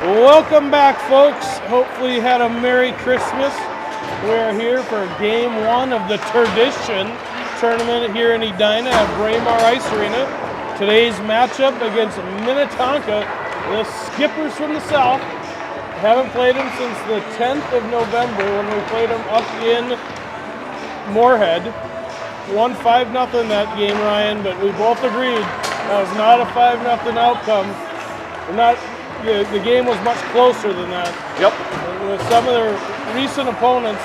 Welcome back, folks. Hopefully you had a Merry Christmas. We are here for Game 1 of the Tradition tournament here in Edina at Braemar Ice Arena. Today's matchup against Minnetonka, the Skippers from the South. Haven't played them since the 10th of November when we played them up in Moorhead. Won 5-0 that game, Ryan, but we both agreed that was not a 5-0 outcome. The game was much closer than that. Yep. With some of their recent opponents,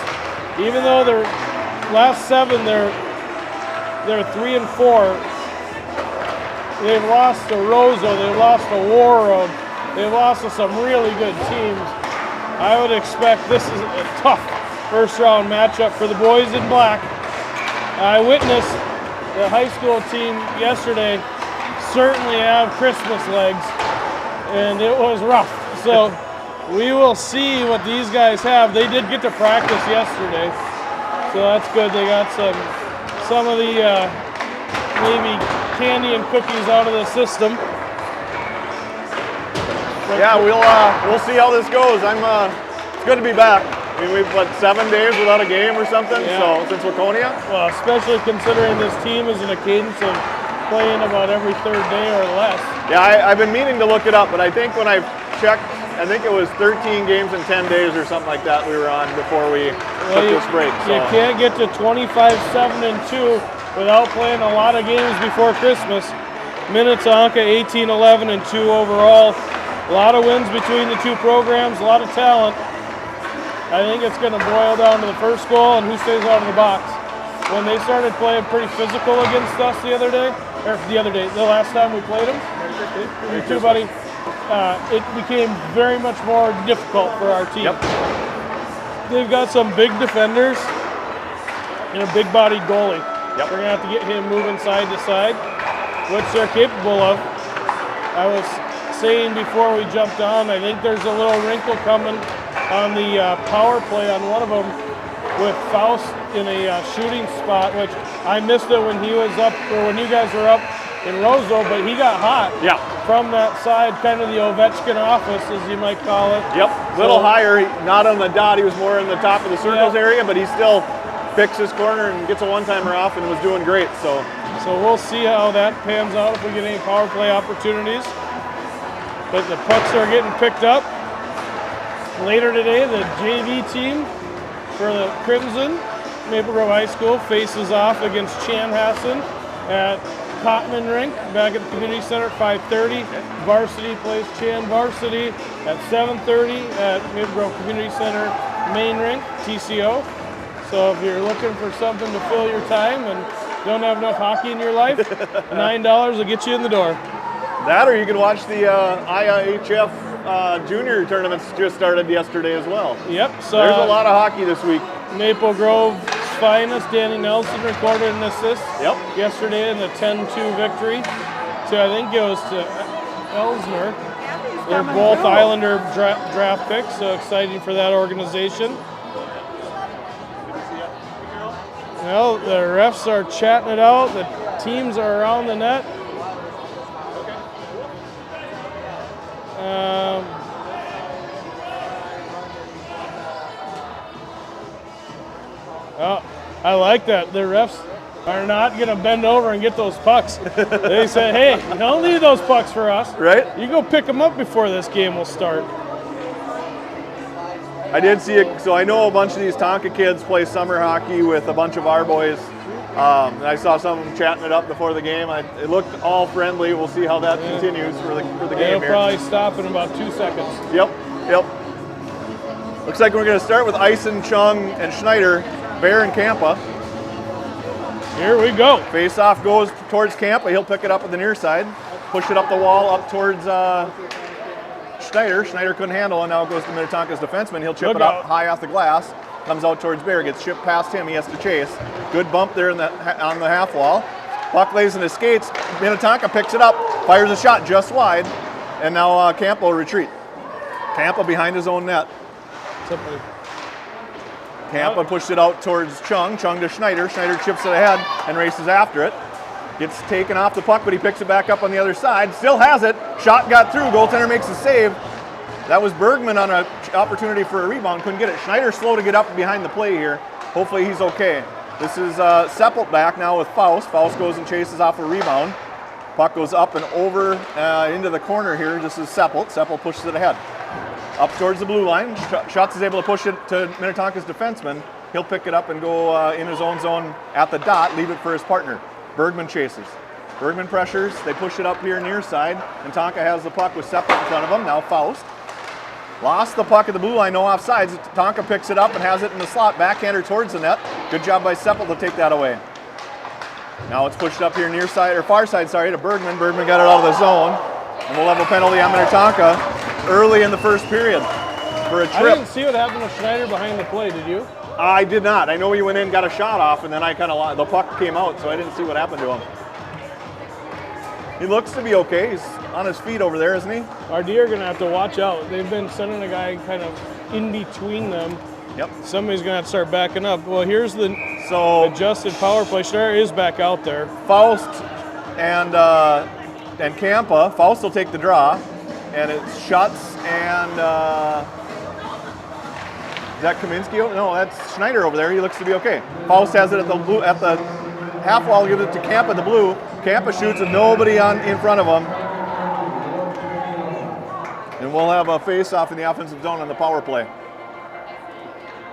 even though their last 7 they're 3 and 4. They've lost to Roseau, they've lost to Warroad, they've lost to some really good teams. I would expect this is a tough first round matchup for the boys in black. I witnessed the high school team yesterday certainly have Christmas legs, and it was rough. So we will see what these guys have. They did get to practice yesterday, so that's good. They got some of the maybe candy and cookies out of the system. But yeah, we'll see how this goes. It's good to be back. I mean, we've 7 days without a game or something. Yeah. So since Waconia. Well, especially considering this team is in a cadence of playing about every 3rd day or less. Yeah, I've been meaning to look it up, but I think when I checked, I think it was 13 games in 10 days or something like that we were on before we took this break. So. You can't get to 25-7-2 without playing a lot of games before Christmas. Minnetonka 18-11-2 overall. A lot of wins between the two programs, a lot of talent. I think it's going to boil down to the first goal and who stays out of the box. When they started playing pretty physical against us the last time we played them, you too, buddy, it became very much more difficult for our team. Yep. They've got some big defenders and a big-bodied goalie. Yep. We're going to have to get him moving side to side, which they're capable of. I was saying before we jumped on, I think there's a little wrinkle coming on the power play on one of them with Faust in a shooting spot, which I missed it when he was up, or when you guys were up in Roseau, but he got hot from that side, kind of the Ovechkin office, as you might call it. Yep, little higher, not on the dot, he was more in the top of the circles area, but he still picks his corner and gets a one-timer off and was doing great. So we'll see how that pans out if we get any power play opportunities. But the pucks are getting picked up. Later today, the JV team for the Crimson, Maple Grove High School, faces off against Chanhassen at Cotman Rink back at the Community Center at 5:30. Varsity plays Chan Varsity at 7:30 at Maple Grove Community Center main rink, TCO. So if you're looking for something to fill your time and don't have enough hockey in your life, $9 will get you in the door. That, or you can watch the IIHF junior tournaments just started yesterday as well. Yep. So there's a lot of hockey this week. Maple Grove's finest, Danny Nelson, recorded an assist yesterday in the 10-2 victory. So I think it was to Elsner. They're both Islander draft picks, so exciting for that organization. Well, the refs are chatting it out. The teams are around the net. Oh, I like that. The refs are not going to bend over and get those pucks. They said, hey, you don't leave those pucks for us. Right. You go pick them up before this game will start. I did see it. So I know a bunch of these Tonka kids play summer hockey with a bunch of our boys. And I saw some of them chatting it up before the game. It looked all friendly. We'll see how that continues for the game It'll here. probably stop in about 2 seconds. Yep. Looks like we're going to start with Eisen, Chung, and Schneider, Bear, and Kampa. Here we go. Face-off goes towards Kampa. He'll pick it up at the near side. Push it up the wall, up towards Schneider. Schneider couldn't handle it. Now it goes to Minnetonka's defenseman. He'll chip it up high off the glass. Comes out towards Bear. Gets shipped past him. He has to chase. Good bump there on the half wall. Puck lays in his skates. Minnetonka picks it up. Fires a shot just wide. And now Kampa will retreat. Kampa behind his own net. Kampa pushed it out towards Chung. Chung to Schneider. Schneider chips it ahead and races after it. Gets taken off the puck, but he picks it back up on the other side. Still has it. Shot got through. Goaltender makes a save. That was Bergman on an opportunity for a rebound, couldn't get it. Schneider slow to get up behind the play here. Hopefully he's okay. This is Seppelt back now with Faust. Faust goes and chases off a rebound. Puck goes up and over into the corner here. This is Seppelt. Seppelt pushes it ahead. Up towards the blue line. Schutz is able to push it to Minnetonka's defenseman. He'll pick it up and go in his own zone at the dot, leave it for his partner. Bergman chases. Bergman pressures. They push it up here near side. Minnetonka has the puck with Seppelt in front of him. Now Faust. Lost the puck at the blue line, no offsides. Tonka picks it up and has it in the slot, backhander towards the net. Good job by Seppelt to take that away. Now it's pushed up here near side, or far side, sorry, to Bergman. Bergman got it out of the zone. And we'll have a penalty on Minnetonka early in the first period for a trip. I didn't see what happened to Schneider behind the play, did you? I did not. I know he went in, got a shot off, and then the puck came out, so I didn't see what happened to him. He looks to be okay. He's on his feet over there, isn't he? Our D are going to have to watch out. They've been sending a guy kind of in between them. Yep. Somebody's going to have to start backing up. Well, here's the adjusted power play. Schneider is back out there. Faust and Kampa. Faust will take the draw, and it's Schutz and is that Kaminsky? No, that's Schneider over there. He looks to be okay. Faust has it at the half wall. Gives it to Kampa at the blue. Kampa shoots with nobody in front of him. And we'll have a face-off in the offensive zone on the power play.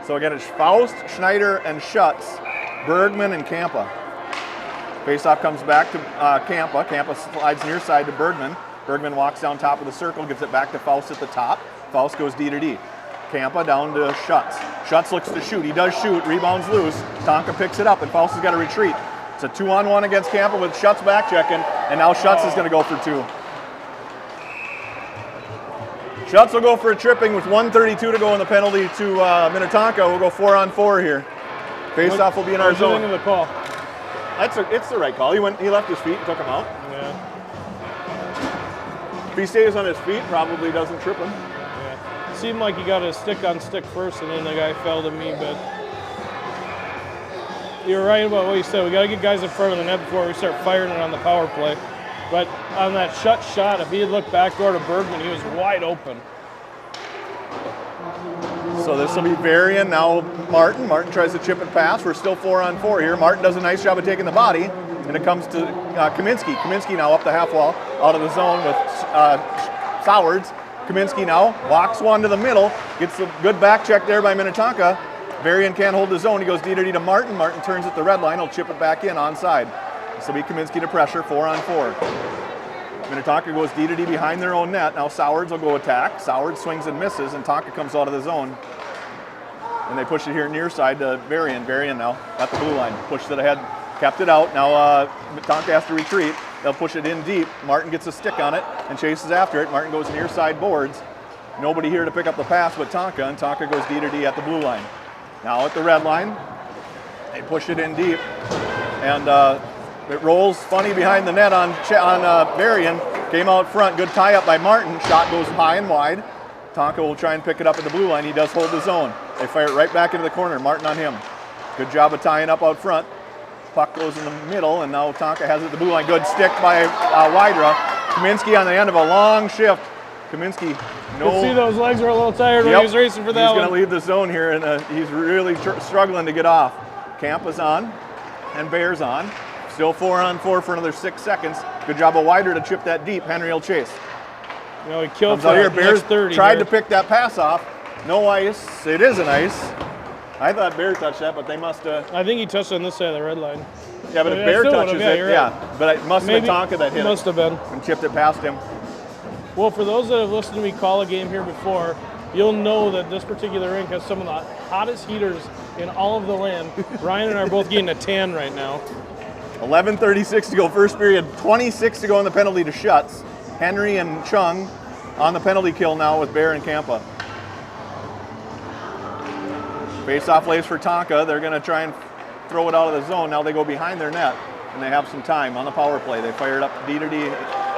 So again, it's Faust, Schneider, and Schutz, Bergman, and Kampa. Face-off comes back to Kampa. Kampa slides near side to Bergman. Bergman walks down top of the circle, gives it back to Faust at the top. Faust goes D to D. Kampa down to Schutz. Schutz looks to shoot. He does shoot. Rebounds loose. Tonka picks it up, and Faust has got to retreat. It's a 2-on-1 against Kampa with Schutz back checking, and now Schutz is going to go for two. Schutz will go for a tripping with 1:32 to go in the penalty to Minnetonka. We'll go 4-on-4 here. Face-off will be in our zone. What do you think of the call? It's the right call. He left his feet and took him out. Yeah. If he stays on his feet, probably doesn't trip him. Yeah. It seemed like he got his stick on stick first, and then the guy fell to me, but you're right about what you said. We got to get guys in front of the net before we start firing it on the power play. But on that shut shot, if he had looked backdoor to Bergman, he was wide open. So this will be Varian, now Martin. Martin tries to chip it past. We're still 4-on-4 here. Martin does a nice job of taking the body, and it comes to Kaminsky. Kaminsky now up the half wall, out of the zone with Sowards. Kaminsky now walks one to the middle, gets a good back check there by Minnetonka. Varian can't hold his own. He goes D to D to Martin. Martin turns at the red line. He'll chip it back in onside. This will be Kaminsky to pressure, 4-on-4. Minnetonka goes D to D behind their own net. Now Sowards will go attack. Sowards swings and misses, and Tonka comes out of the zone. And they push it here near side to Varian. Varian now at the blue line. Pushed it ahead, kept it out. Now Tonka has to retreat. They'll push it in deep. Martin gets a stick on it and chases after it. Martin goes near side boards. Nobody here to pick up the pass but Tonka, and Tonka goes D to D at the blue line. Now at the red line, they push it in deep. And it rolls funny behind the net on Varian. Came out front, good tie up by Martin. Shot goes high and wide. Tonka will try and pick it up at the blue line. He does hold the zone. They fire it right back into the corner. Martin on him. Good job of tying up out front. Puck goes in the middle, and now Tonka has it at the blue line. Good stick by Wydra. Kaminsky on the end of a long shift. Kaminsky, You can see those legs were a little tired when he was racing for that one. He's going to leave the zone here, and he's really struggling to get off. Kampa's on, and Bear's on. Still 4-on-4 for another 6 seconds. Good job of Wydra to chip that deep. Henry will chase. You know, he killed Comes out here. Bears 30 tried here. to pick that pass off. No ice. It is an ice. I thought Bear touched that, but they must have. I think he touched on this side of the red line. Yeah, but if Bear touches it, right. But it must have been Tonka that hit it. Must have been. And chipped it past him. Well, for those that have listened to me call a game here before, you'll know that this particular rink has some of the hottest heaters in all of the land. Ryan and I are both getting a tan right now. 11:36 to go, first period. 26 to go in the penalty to Schutz. Henry and Chung on the penalty kill now with Bear and Kampa. Face-off lays for Tonka. They're going to try and throw it out of the zone. Now they go behind their net, and they have some time on the power play. They fire it up D to D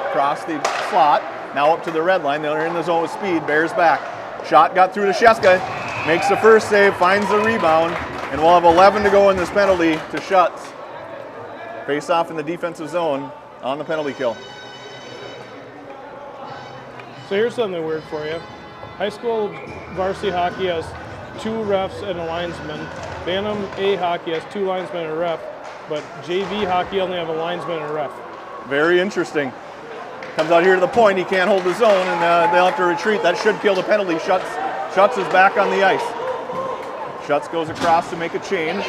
across the slot. Now up to the red line. They're in the zone with speed. Bears back. Shot got through to Sheska. Makes the first save, finds the rebound, and we'll have 11 to go in this penalty to Schutz. Face-off in the defensive zone on the penalty kill. So here's something weird for you. high school varsity hockey has 2 refs and a linesman. Bantam A hockey has 2 linesmen and a ref, but JV hockey only have a linesman and a ref. Very interesting. Comes out here to the point, he can't hold the zone, and they'll have to retreat. That should kill the penalty. Schutz is back on the ice. Schutz goes across to make a change.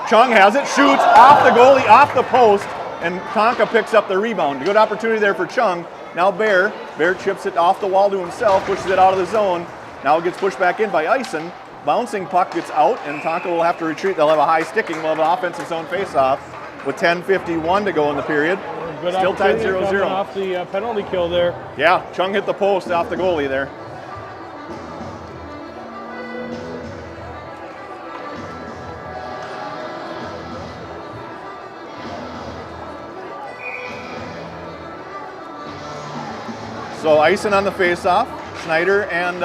Chung has it, shoots off the goalie, off the post, and Tonka picks up the rebound. Good opportunity there for Chung. Now Bear chips it off the wall to himself, pushes it out of the zone. Now it gets pushed back in by Eisen. Bouncing puck gets out, and Tonka will have to retreat. They'll have a high sticking. We'll have an offensive zone face-off with 10:51 to go in the period. Good Still tied opportunity 0-0. coming off the penalty kill there. Yeah, Chung hit the post off the goalie there. So Eisen on the face-off. Schneider and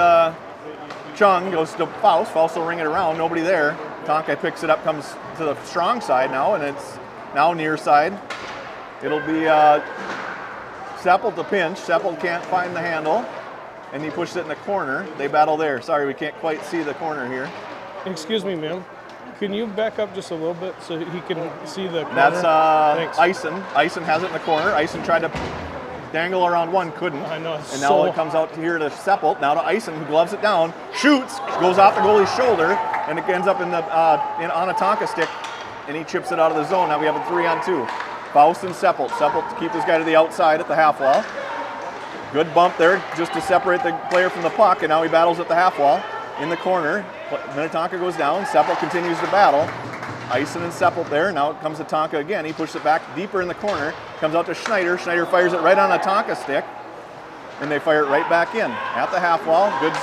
Chung goes to Faust. Faust will ring it around. Nobody there. Tonka picks it up, comes to the strong side now, and it's now near side. It'll be Seppel to pinch. Seppel can't find the handle, and he pushes it in the corner. They battle there. Sorry, we can't quite see the corner here. Excuse me, ma'am. Can you back up just a little bit so he can see the corner? That's Eisen. Eisen has it in the corner. Eisen tried to dangle around one, couldn't. I know. And now it comes out here to Seppel. Now to Eisen, who gloves it down, shoots, goes off the goalie's shoulder, and it ends up in the on a Tonka stick, and he chips it out of the zone. Now we have a 3-on-2. Faust and Seppel. Seppel to keep his guy to the outside at the half wall. Good bump there just to separate the player from the puck, and now he battles at the half wall. In the corner, Minnetonka goes down. Seppel continues to battle. Eisen and Seppel there. Now it comes to Tonka again. He pushes it back deeper in the corner. Comes out to Schneider. Schneider fires it right on a Tonka stick, and they fire it right back in at the half wall. Good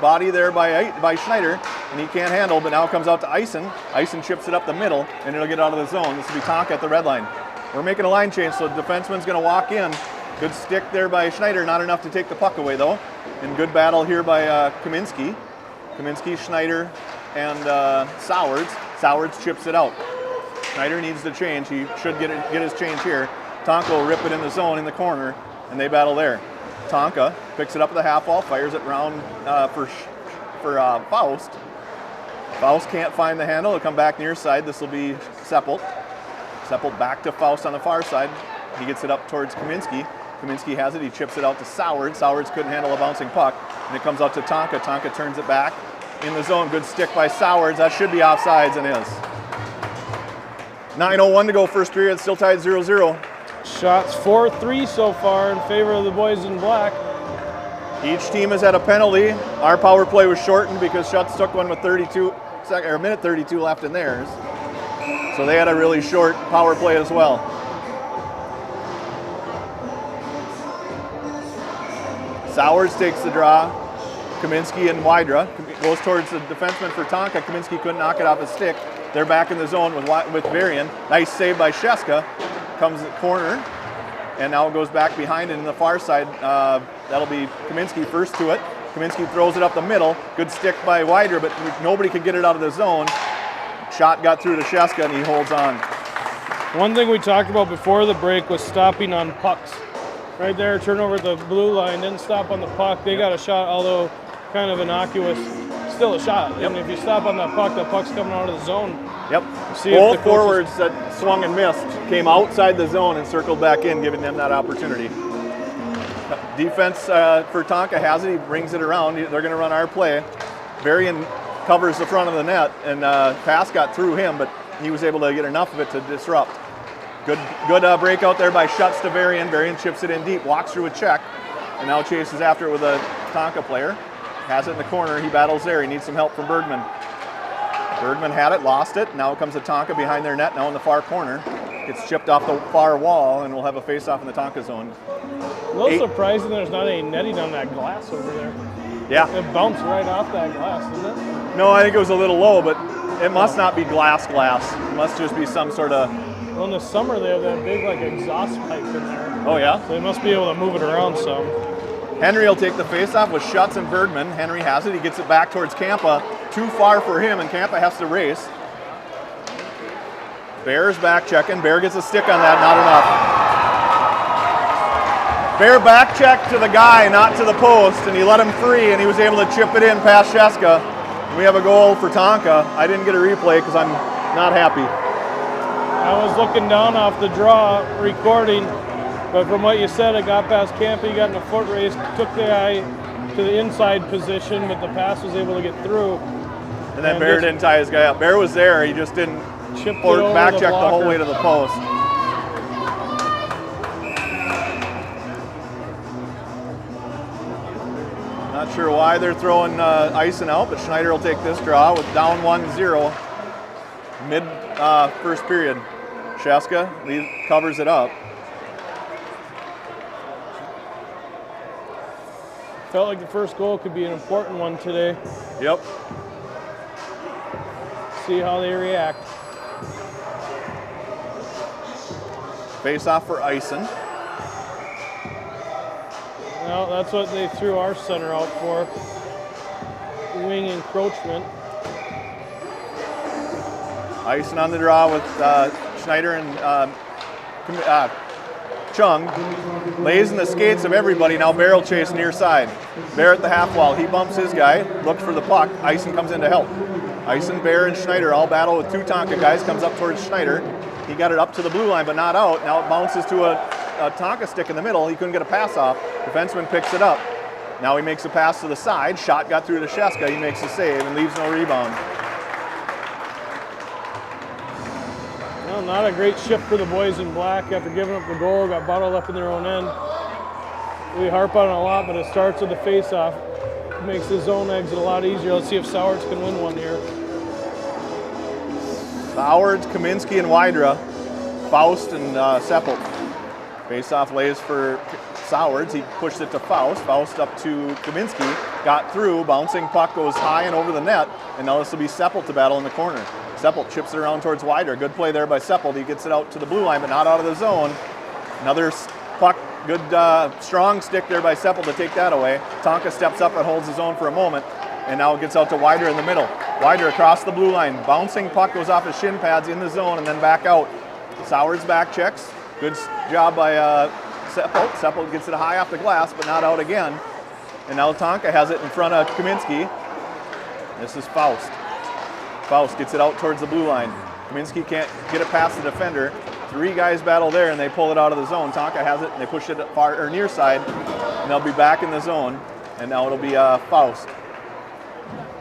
body there by Schneider, and he can't handle, but now it comes out to Eisen. Eisen chips it up the middle, and it'll get out of the zone. This will be Tonka at the red line. We're making a line change, so the defenseman's going to walk in. Good stick there by Schneider, not enough to take the puck away though. And good battle here by Kaminski. Kaminski, Schneider, and Sowards. Sowards chips it out. Schneider needs to change. He should get his change here. Tonka will rip it in the zone in the corner, and they battle there. Tonka picks it up at the half wall, fires it round for Faust. Faust can't find the handle. It'll come back near side. This will be Seppel. Seppel back to Faust on the far side. He gets it up towards Kaminski. Kaminski has it. He chips it out to Sowards. Sowards couldn't handle a bouncing puck, and it comes out to Tonka. Tonka turns it back in the zone. Good stick by Sowards. That should be offsides, and is. 9:01 to go, first period. Still tied 0-0. Shots 4-3 so far in favor of the boys in black. Each team has had a penalty. Our power play was shortened because Schutz took one with a minute 32 left in theirs. So they had a really short power play as well. Sowards takes the draw. Kaminski and Wydra goes towards the defenseman for Tonka. Kaminski couldn't knock it off his stick. They're back in the zone with Varian. Nice save by Sheska. Comes the corner, and now it goes back behind it in the far side. That'll be Kaminski first to it. Kaminski throws it up the middle. Good stick by Wydra, but nobody could get it out of the zone. Shot got through to Sheska, and he holds on. One thing we talked about before the break was stopping on pucks. Right there, turnover at the blue line, didn't stop on the puck. They got a shot, although kind of innocuous, still a shot. Yep. And if you stop on that puck, the puck's coming out of the zone. Yep. See Both forwards that swung and missed came outside the zone and circled back in, giving them that opportunity. Defense for Tonka has it. He brings it around. They're going to run our play. Varian covers the front of the net, and pass got through him, but he was able to get enough of it to disrupt. Good breakout there by Schutz to Varian. Varian chips it in deep, walks through a check, and now chases after it with a Tonka player. Has it in the corner. He battles there. He needs some help from Bergman. Bergman had it, lost it. Now it comes to Tonka behind their net, now in the far corner. Gets chipped off the far wall, and we'll have a face-off in the Tonka zone. A little surprising there's not any netting on that glass over there. Yeah. It bounced right off that glass, didn't it? No, I think it was a little low, but it must not be glass. It must just be some sort of... Well, in the summer they have that big like exhaust pipe in there. Oh yeah? So they must be able to move it around some. Henry will take the face-off with Schutz and Bergman. Henry has it. He gets it back towards Kampa. Too far for him, and Kampa has to race. Bear's back checking. Bear gets a stick on that. Not Bear back check to the guy, not to the post, and he let him free, and he was able to chip it in past Sheska. We have a goal for Tonka. I didn't get a replay because I'm not happy. I was looking down off the draw recording, but from what you said, it got past Camp. He got in a foot race, took the guy to the inside position, but the pass was able to get through. And then Bear didn't tie his guy up. Bear was there, he just didn't back check the whole way to the post. Not sure why they're throwing icing out, but Schneider will take this draw with down 1-0 mid first period. Sheska covers it up. Felt like the first goal could be an important one today. Yep. See how they react. Face off for icing. Well, that's what they threw our center out for. Wing encroachment. Icing on the draw with Schneider and Chung. Lays in the skates of everybody, now barrel chase near side. Bear at the half wall, he bumps his guy, looks for the puck, Ison comes in to help. Ison, Bear, and Schneider all battle with two Tonka guys, comes up towards Schneider. He got it up to the blue line, but not out. Now it bounces to a Tonka stick in the middle. He couldn't get a pass off. Defenseman picks it up. Now he makes a pass to the side. Shot got through to Sheska. He makes a save and leaves no rebound. Well, not a great shift for the boys in black after giving up the goal. Got bottled up in their own end. We harp on it a lot, but it starts with the face-off. Makes the zone exit a lot easier. Let's see if Sowards can win one here. Sowards, Kaminsky, and Wydra. Faust and Seppelt. Face-off lays for Sowards. He pushed it to Faust. Faust up to Kaminsky. Got through. Bouncing puck goes high and over the net. And now this will be Seppelt to battle in the corner. Seppelt chips it around towards Wydra. Good play there by Seppelt. He gets it out to the blue line, but not out of the zone. Another puck. Good strong stick there by Seppelt to take that away. Tonka steps up and holds his own for a moment. And now it gets out to Wydra in the middle. Wydra across the blue line. Bouncing puck goes off his shin pads in the zone and then back out. Sowards back checks. Good job by Seppelt. Seppelt gets it high off the glass, but not out again. And now Tonka has it in front of Kaminsky. This is Faust. Faust gets it out towards the blue line. Kaminsky can't get it past the defender. Three guys battle there, and they pull it out of the zone. Tonka has it, and they push it far or near side, and they'll be back in the zone. And now it'll be Faust.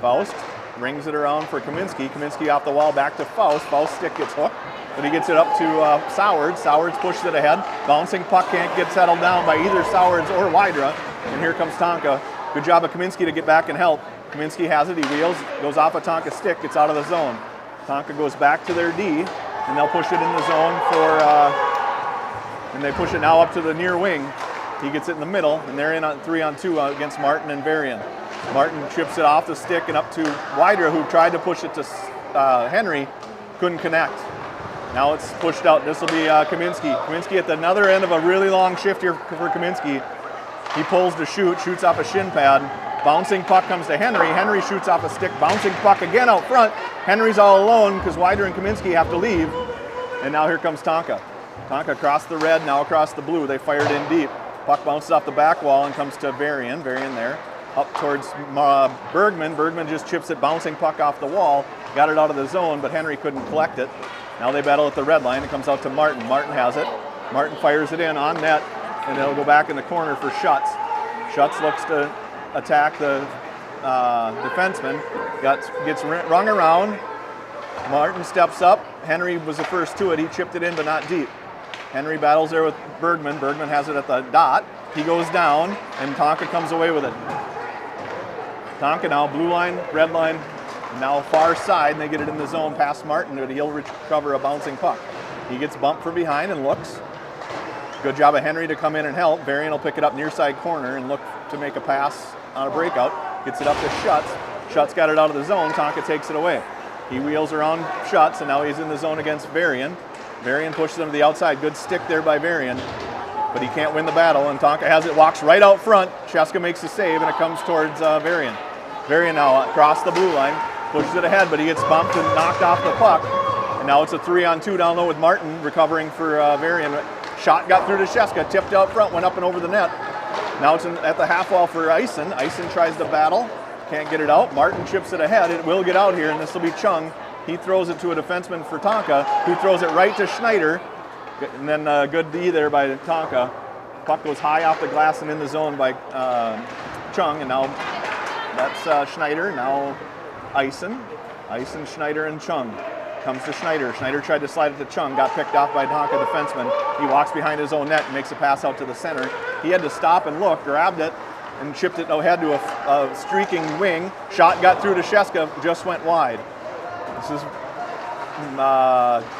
Faust rings it around for Kaminsky. Kaminsky off the wall, back to Faust. Faust's stick gets hooked, but he gets it up to Sowards. Sowards pushes it ahead. Bouncing puck can't get settled down by either Sowards or Wydra. And here comes Tonka. Good job of Kaminsky to get back and help. Kaminsky has it. He wheels, goes off a Tonka stick, gets out of the zone. Tonka goes back to their D, and they'll push it in the zone and they push it now up to the near wing. He gets it in the middle, and they're in on 3-on-2 against Martin and Varian. Martin chips it off the stick and up to Wydra, who tried to push it to Henry, couldn't connect. Now it's pushed out. This will be Kaminsky. Kaminsky at the other end of a really long shift here for Kaminsky. He pulls to shoot, shoots off a shin pad. Bouncing puck comes to Henry. Henry shoots off a stick. Bouncing puck again out front. Henry's all alone because Wydra and Kaminsky have to leave. And now here comes Tonka. Tonka across the red, now across the blue. They fired in deep. Puck bounces off the back wall and comes to Varian. Varian there. Up towards Bergman. Bergman just chips it, bouncing puck off the wall. Got it out of the zone, but Henry couldn't collect it. Now they battle at the red line. It comes out to Martin. Martin has it. Martin fires it in on net, and it'll go back in the corner for Schutz. Schutz looks to attack the defenseman. Gets rung around. Martin steps up. Henry was the first to it. He chipped it in, but not deep. Henry battles there with Bergman. Bergman has it at the dot. He goes down, and Tonka comes away with it. Tonka now blue line, red line, now far side, and they get it in the zone past Martin, but he'll recover a bouncing puck. He gets bumped from behind and looks. Good job of Henry to come in and help. Varian will pick it up near side corner and look to make a pass on a breakout. Gets it up to Schutz. Schutz got it out of the zone. Tonka takes it away. He wheels around Schutz, and now he's in the zone against Varian. Varian pushes him to the outside. Good stick there by Varian, but he can't win the battle, and Tonka has it, walks right out front. Sheska makes the save, and it comes towards Varian. Varian now across the blue line, pushes it ahead, but he gets bumped and knocked off the puck. And now it's a 3-on-2 down low with Martin recovering for Varian. Shot got through to Sheska, tipped out front, went up and over the net. Now it's at the half wall for Eisen. Eisen tries to battle, can't get it out. Martin chips it ahead. It will get out here, and this will be Chung. He throws it to a defenseman for Tonka, who throws it right to Schneider. And then good D there by Tonka. Puck goes high off the glass and in the zone by Chung, and now that's Schneider. Now Eisen, Schneider, and Chung. Comes to Schneider. Schneider tried to slide it to Chung, got picked off by Tonka defenseman. He walks behind his own net and makes a pass out to the center. He had to stop and look, grabbed it, and chipped it ahead to a streaking wing. Shot got through to Sheska, just went wide. This is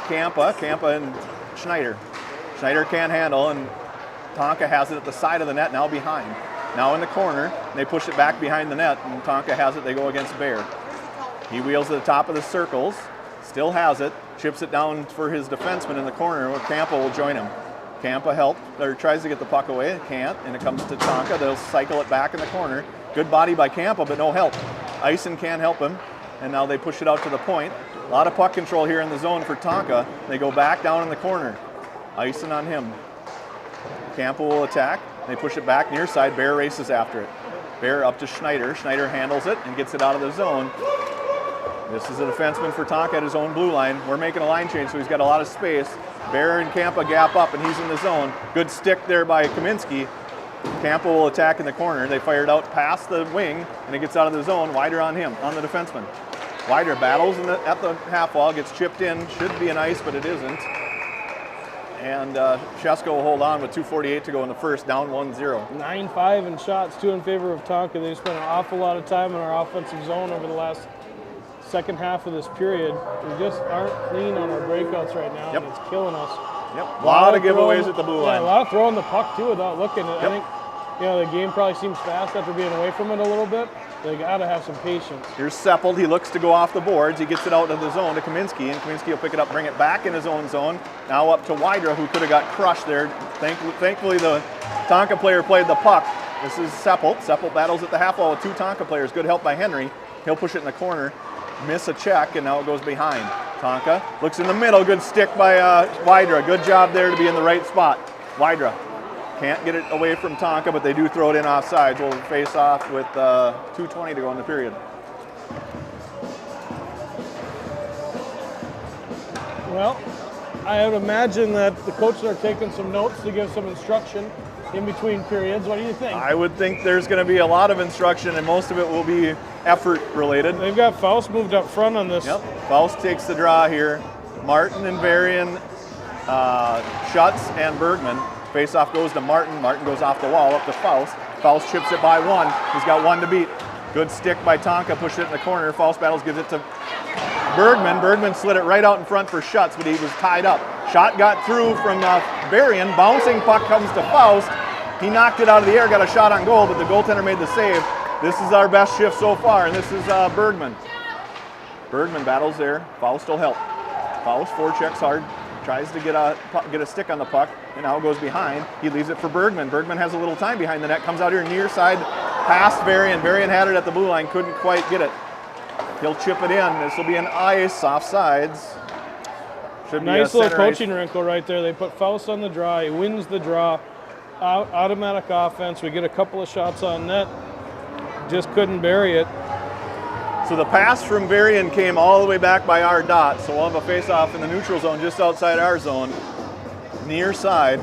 Kampa and Schneider. Schneider can't handle, and Tonka has it at the side of the net, now behind. Now in the corner, they push it back behind the net, and Tonka has it, they go against Bear. He wheels to the top of the circles, still has it, chips it down for his defenseman in the corner, where Kampa will join him. Kampa tries to get the puck away, can't, and it comes to Tonka. They'll cycle it back in the corner. Good body by Kampa, but no help. Eisen can't help him, and now they push it out to the point. A lot of puck control here in the zone for Tonka. They go back down in the corner. Eisen on him. Kampa will attack. They push it back near side. Bear races after it. Bear up to Schneider. Schneider handles it and gets it out of the zone. This is a defenseman for Tonka at his own blue line. We're making a line change, so he's got a lot of space. Bear and Kampa gap up, and he's in the zone. Good stick there by Kaminsky. Kampa will attack in the corner. They fire it out past the wing, and it gets out of the zone. Wider on him, on the defenseman. Wider battles at the half wall, gets chipped in. Should be an ice, but it isn't. And Sheska will hold on with 2:48 to go in the first, down 1-0. 9-5 in shots, 2 in favor of Tonka. They spent an awful lot of time in our offensive zone over the last second half of this period. We just aren't clean on our breakouts right now, and it's killing us. Yep, a lot of giveaways at the blue line. Yeah, a lot of throwing the puck too without looking. I think the game probably seems fast after being away from it a little bit. They got to have some patience. Here's Seppelt. He looks to go off the boards. He gets it out of the zone to Kaminsky, and Kaminsky will pick it up, bring it back in his own zone. Now up to Wydra, who could have got crushed there. Thankfully, the Tonka player played the puck. This is Seppelt. Seppelt battles at the half wall with 2 Tonka players. Good help by Henry. He'll push it in the corner, miss a check, and now it goes behind. Tonka looks in the middle. Good stick by Wydra. Good job there to be in the right spot. Wydra can't get it away from Tonka, but they do throw it in offsides. We'll face off with 2:20 to go in the period. Well, I would imagine that the coaches are taking some notes to give some instruction in between periods. What do you think? I would think there's going to be a lot of instruction, and most of it will be effort related. They've got Faust moved up front on this. Yep, Faust takes the draw here. Martin and Varian, Schutz and Bergman. Face-off goes to Martin. Martin goes off the wall up to Faust. Faust chips it by 1. He's got 1 to beat. Good stick by Tonka. Pushed it in the corner. Faust battles, gives it to Bergman. Bergman slid it right out in front for Schutz, but he was tied up. Shot got through from Varian. Bouncing puck comes to Faust. He knocked it out of the air, got a shot on goal, but the goaltender made the save. This is our best shift so far, and this is Bergman. Bergman battles there. Faust will help. Faust forechecks hard. Tries to get a stick on the puck, and now it goes behind. He leaves it for Bergman. Bergman has a little time behind the net, comes out here near side, past Varian. Varian had it at the blue line, couldn't quite get it. He'll chip it in. This will be an ice, offsides. Should nice be little coaching wrinkle right there. They put Faust on the draw. He wins the draw. Automatic offense. We get a couple of shots on net. Just couldn't bury it. So the pass from Varian came all the way back by our dot, so we'll have a face-off in the neutral zone just outside our zone, near side,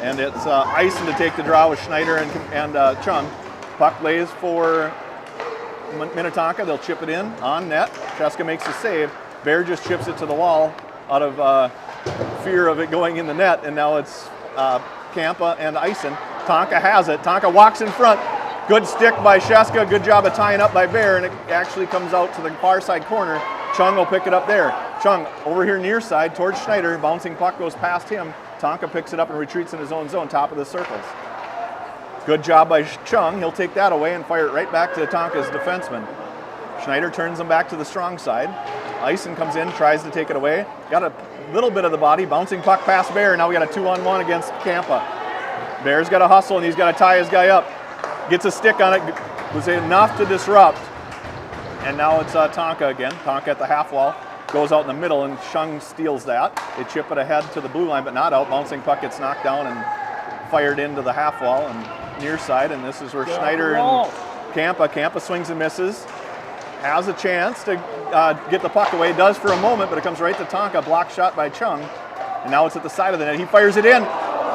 and it's Eisen to take the draw with Schneider and Chung. Puck lays for Minnetonka. They'll chip it in on net. Sheska makes a save. Bear just chips it to the wall out of fear of it going in the net, and now it's Kampa and Eisen. Tonka has it. Tonka walks in front. Good stick by Sheska. Good job of tying up by Bear, and it actually comes out to the far side corner. Chung will pick it up there. Chung over here near side towards Schneider. Bouncing puck goes past him. Tonka picks it up and retreats in his own zone, top of the circles. Good job by Chung. He'll take that away and fire it right back to Tonka's defenseman. Schneider turns him back to the strong side. Eisen comes in, tries to take it away. Got a little bit of the body. Bouncing puck past Bear. Now we got a 2-on-1 against Kampa. Bear's got to hustle, and he's got to tie his guy up. Gets a stick on it, was enough to disrupt. And now it's Tonka again. Tonka at the half wall. goes out in the middle, and Chung steals that. They chip it ahead to the blue line, but not out. Bouncing puck gets knocked down and fired into the half wall and near side, and this is where Schneider and Campa swings and misses. Has a chance to get the puck away, does for a moment, but it comes right to Tonka, block shot by Chung, and now it's at the side of the net. He fires it in,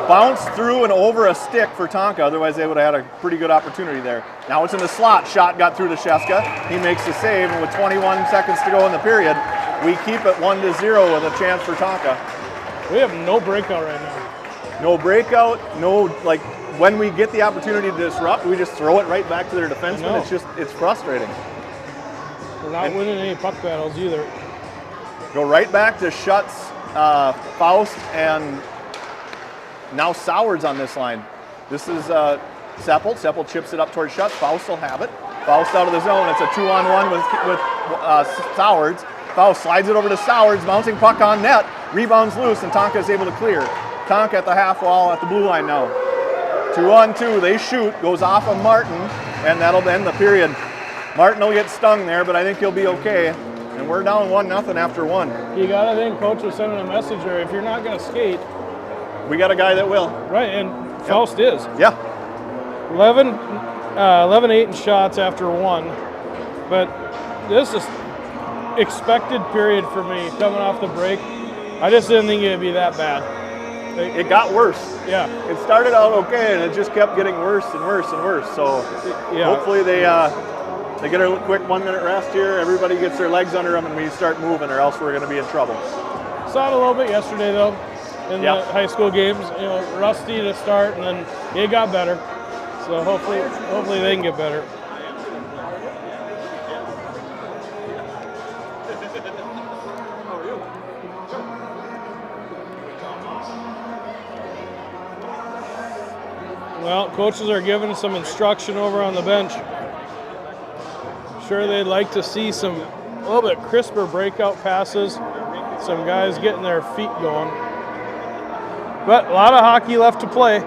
bounced through and over a stick for Tonka, otherwise they would have had a pretty good opportunity there. Now it's in the slot, shot got through to Sheska, he makes the save, and with 21 seconds to go in the period, we keep it 1-0 with a chance for Tonka. We have no breakout right now. No breakout, no, like, when we get the opportunity to disrupt, we just throw it right back to their defenseman. It's frustrating. We're not winning any puck battles either. Go right back to Schutz, Faust, and now Sowards on this line. This is Seppel. Seppel chips it up towards Schutz. Faust will have it. Faust out of the zone. It's a 2-on-1 with Sowards. Faust slides it over to Sowards, bouncing puck on net. Rebounds loose, and Tonka is able to clear. Tonka at the half wall at the blue line now. 2-on-2, they shoot, goes off of Martin, and that'll end the period. Martin will get stung there, but I think he'll be okay. And we're down 1-0 after one. You gotta think coach was sending a message there. If you're not gonna skate, we got a guy that will. Right, and Faust is. Yeah. 11-8 in shots after one. But this is expected period for me coming off the break. I just didn't think it'd be that bad. It got worse. Yeah. It started out okay, and it just kept getting worse and worse and worse. So hopefully they get a quick 1-minute rest here. Everybody gets their legs under them, and we start moving, or else we're going to be in trouble. Saw it a little bit yesterday, though, in the high school games. You know, rusty to start, and then it got better. So hopefully they can get better. Well, coaches are giving some instruction over on the bench. Sure, they'd like to see a little bit crisper breakout passes, some guys getting their feet going. But a lot of hockey left to play.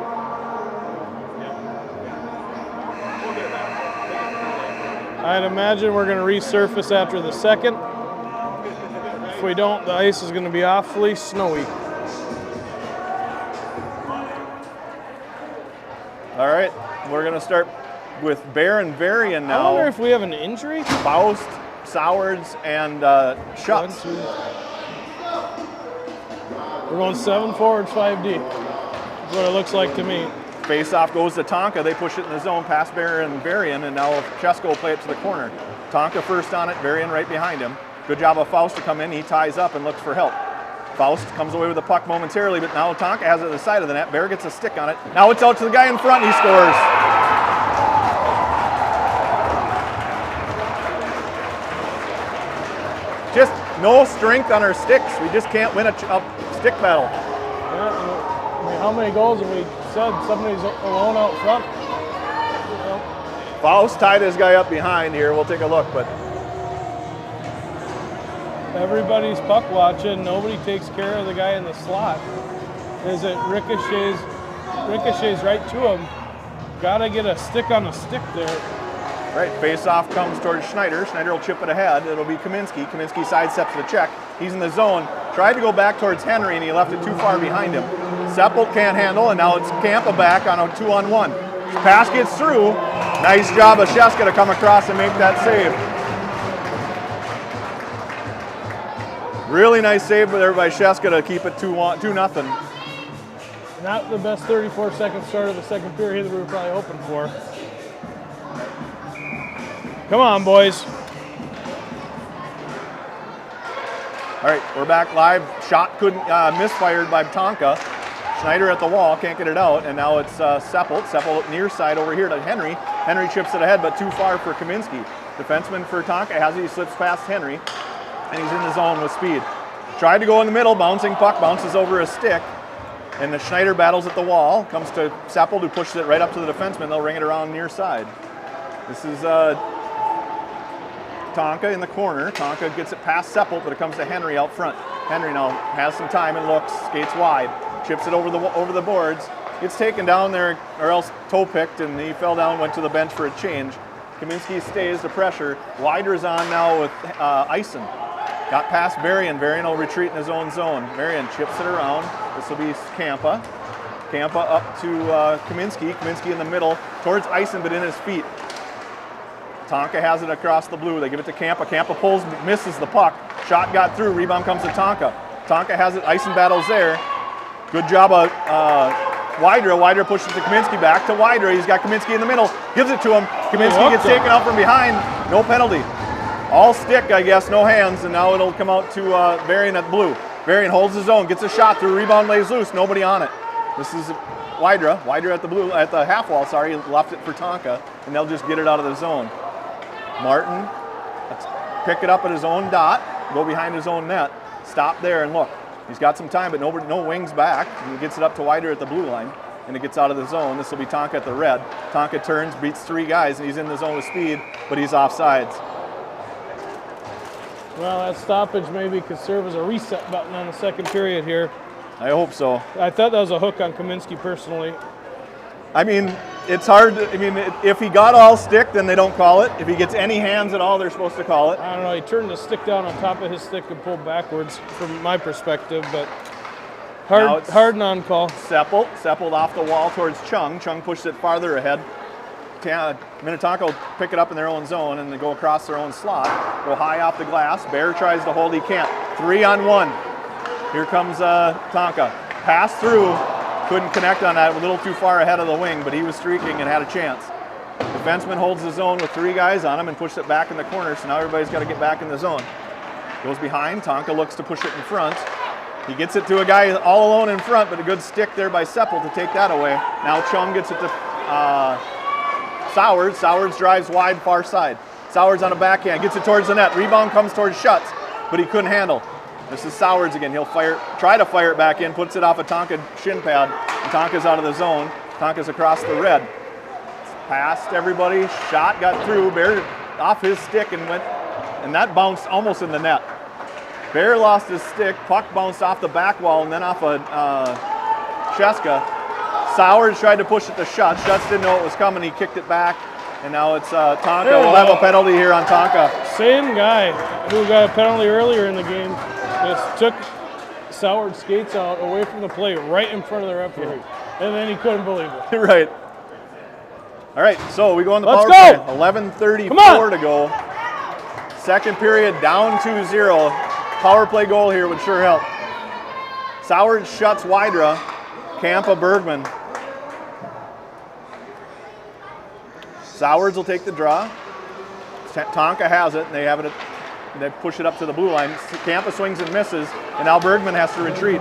I'd imagine we're going to resurface after the second. If we don't, the ice is going to be awfully snowy. All right, we're going to start with Bear and Varian now. I wonder if we have an injury? Faust, Sowards, and Schutz. We're going 7 forwards, 5D. That's what it looks like to me. Face-off goes to Tonka. They push it in the zone past Bear and Varian, and now Chesko will play it to the corner. Tonka first on it, Varian right behind him. Good job of Faust to come in. He ties up and looks for help. Faust comes away with the puck momentarily, but now Tonka has it at the side of the net. Bear gets a stick on it. Now it's out to the guy in front. He scores. Just no strength on our sticks. We just can't win a stick battle. Yeah, I mean, how many goals have we said somebody's alone out front? Faust tied his guy up behind here. We'll take a look, but everybody's puck watching. Nobody takes care of the guy in the slot. As it ricochets right to him. Gotta get a stick on a stick there. Right, face-off comes towards Schneider. Schneider will chip it ahead. It'll be Kaminsky. Kaminsky sidesteps the check. He's in the zone. Tried to go back towards Henry, and he left it too far behind him. Seppel can't handle, and now it's Campa back on a 2-on-1. Pass gets through. Nice job of Sheska to come across and make that save. Really nice save there by Sheska to keep it 2-0. Not the best 34-second start of the second period that we were probably hoping for. Come on, boys. All right, we're back live. Shot couldn't misfired by Tonka. Schneider at the wall, can't get it out, and now it's Seppel. Seppel near side over here to Henry. Henry chips it ahead, but too far for Kaminsky. Defenseman for Tonka has it. He slips past Henry, and he's in the zone with speed. Tried to go in the middle, bouncing puck, bounces over a stick, and the Schneider battles at the wall. Comes to Seppel, who pushes it right up to the defenseman. They'll ring it around near side. This is Tonka in the corner. Tonka gets it past Seppel, but it comes to Henry out front. Henry now has some time and looks, skates wide, chips it over the boards, gets taken down there, or else toe picked, and he fell down, went to the bench for a change. Kaminsky stays the pressure. Wider's on now with Eisen. Got past Varian. Varian will retreat in his own zone. Varian chips it around. This will be Kampa. Kampa up to Kaminsky. Kaminsky in the middle towards Eisen, but in his feet. Tonka has it across the blue. They give it to Kampa. Kampa pulls, misses the puck. Shot got through. Rebound comes to Tonka. Tonka has it. Eisen battles there. Good job of Wydra. Wydra pushes to Kaminsky. Back to Wydra. He's got Kaminsky in the middle. Gives it to him. Kaminsky gets taken out from behind. No penalty. All stick, I guess. No hands. And now it'll come out to Varian at blue. Varian holds his own. Gets a shot through. Rebound lays loose. Nobody on it. This is Wydra. Wydra at the blue, at the half wall. Sorry, left it for Tonka, and they'll just get it out of the zone. Martin, let's pick it up at his own dot. Go behind his own net. Stop there and look. He's got some time, but no wings back. And he gets it up to Wydra at the blue line, and it gets out of the zone. This will be Tonka at the red. Tonka turns, beats 3 guys, and he's in the zone with speed, but he's offsides. Well, that stoppage maybe could serve as a reset button on the second period here. I hope so. I thought that was a hook on Kaminsky personally. I mean, it's hard. If he got all stick, then they don't call it. If he gets any hands at all, they're supposed to call it. I don't know. He turned the stick down on top of his stick and pulled backwards from my perspective, but hard non-call. Seppled off the wall towards Chung. Chung pushed it farther ahead. Minnetonka will pick it up in their own zone and they go across their own slot. Go high off the glass. Bear tries to hold. He can't. 3-on-1. Here comes Tonka. Pass through. Couldn't connect on that. A little too far ahead of the wing, but he was streaking and had a chance. Defenseman holds the zone with 3 guys on him and pushes it back in the corner, so now everybody's got to get back in the zone. Goes behind. Tonka looks to push it in front. He gets it to a guy all alone in front, but a good stick there by Seppel to take that away. Now Chung gets it to Sowers. Sowers drives wide far side. Sowers on a backhand. Gets it towards the net. Rebound comes towards Schutz, but he couldn't handle. This is Sowers again. He'll try to fire it back in, puts it off a Tonka shin pad, and Tonka's out of the zone. Tonka's across the red. Past everybody, shot got through, Bear off his stick and went, and that bounced almost in the net. Bear lost his stick, puck bounced off the back wall and then off a Cheska. Sowers tried to push it to Schutz. Schutz didn't know it was coming, he kicked it back, and now it's Tonka. We'll have a penalty here on Tonka. Same guy who got a penalty earlier in the game. Just took Soward's skates out away from the play right in front of the referee. And then he couldn't believe it. Right. All right, so we go on the Let's power go. play. 11:34 to go. Second period down 2-0. Power play goal here would sure help. Soward, Schutz, Wydra, Kampa, Bergman. Sowards will take the draw. Tonka has it, and they have it. They push it up to the blue line. Kampa swings and misses, and now Bergman has to retreat.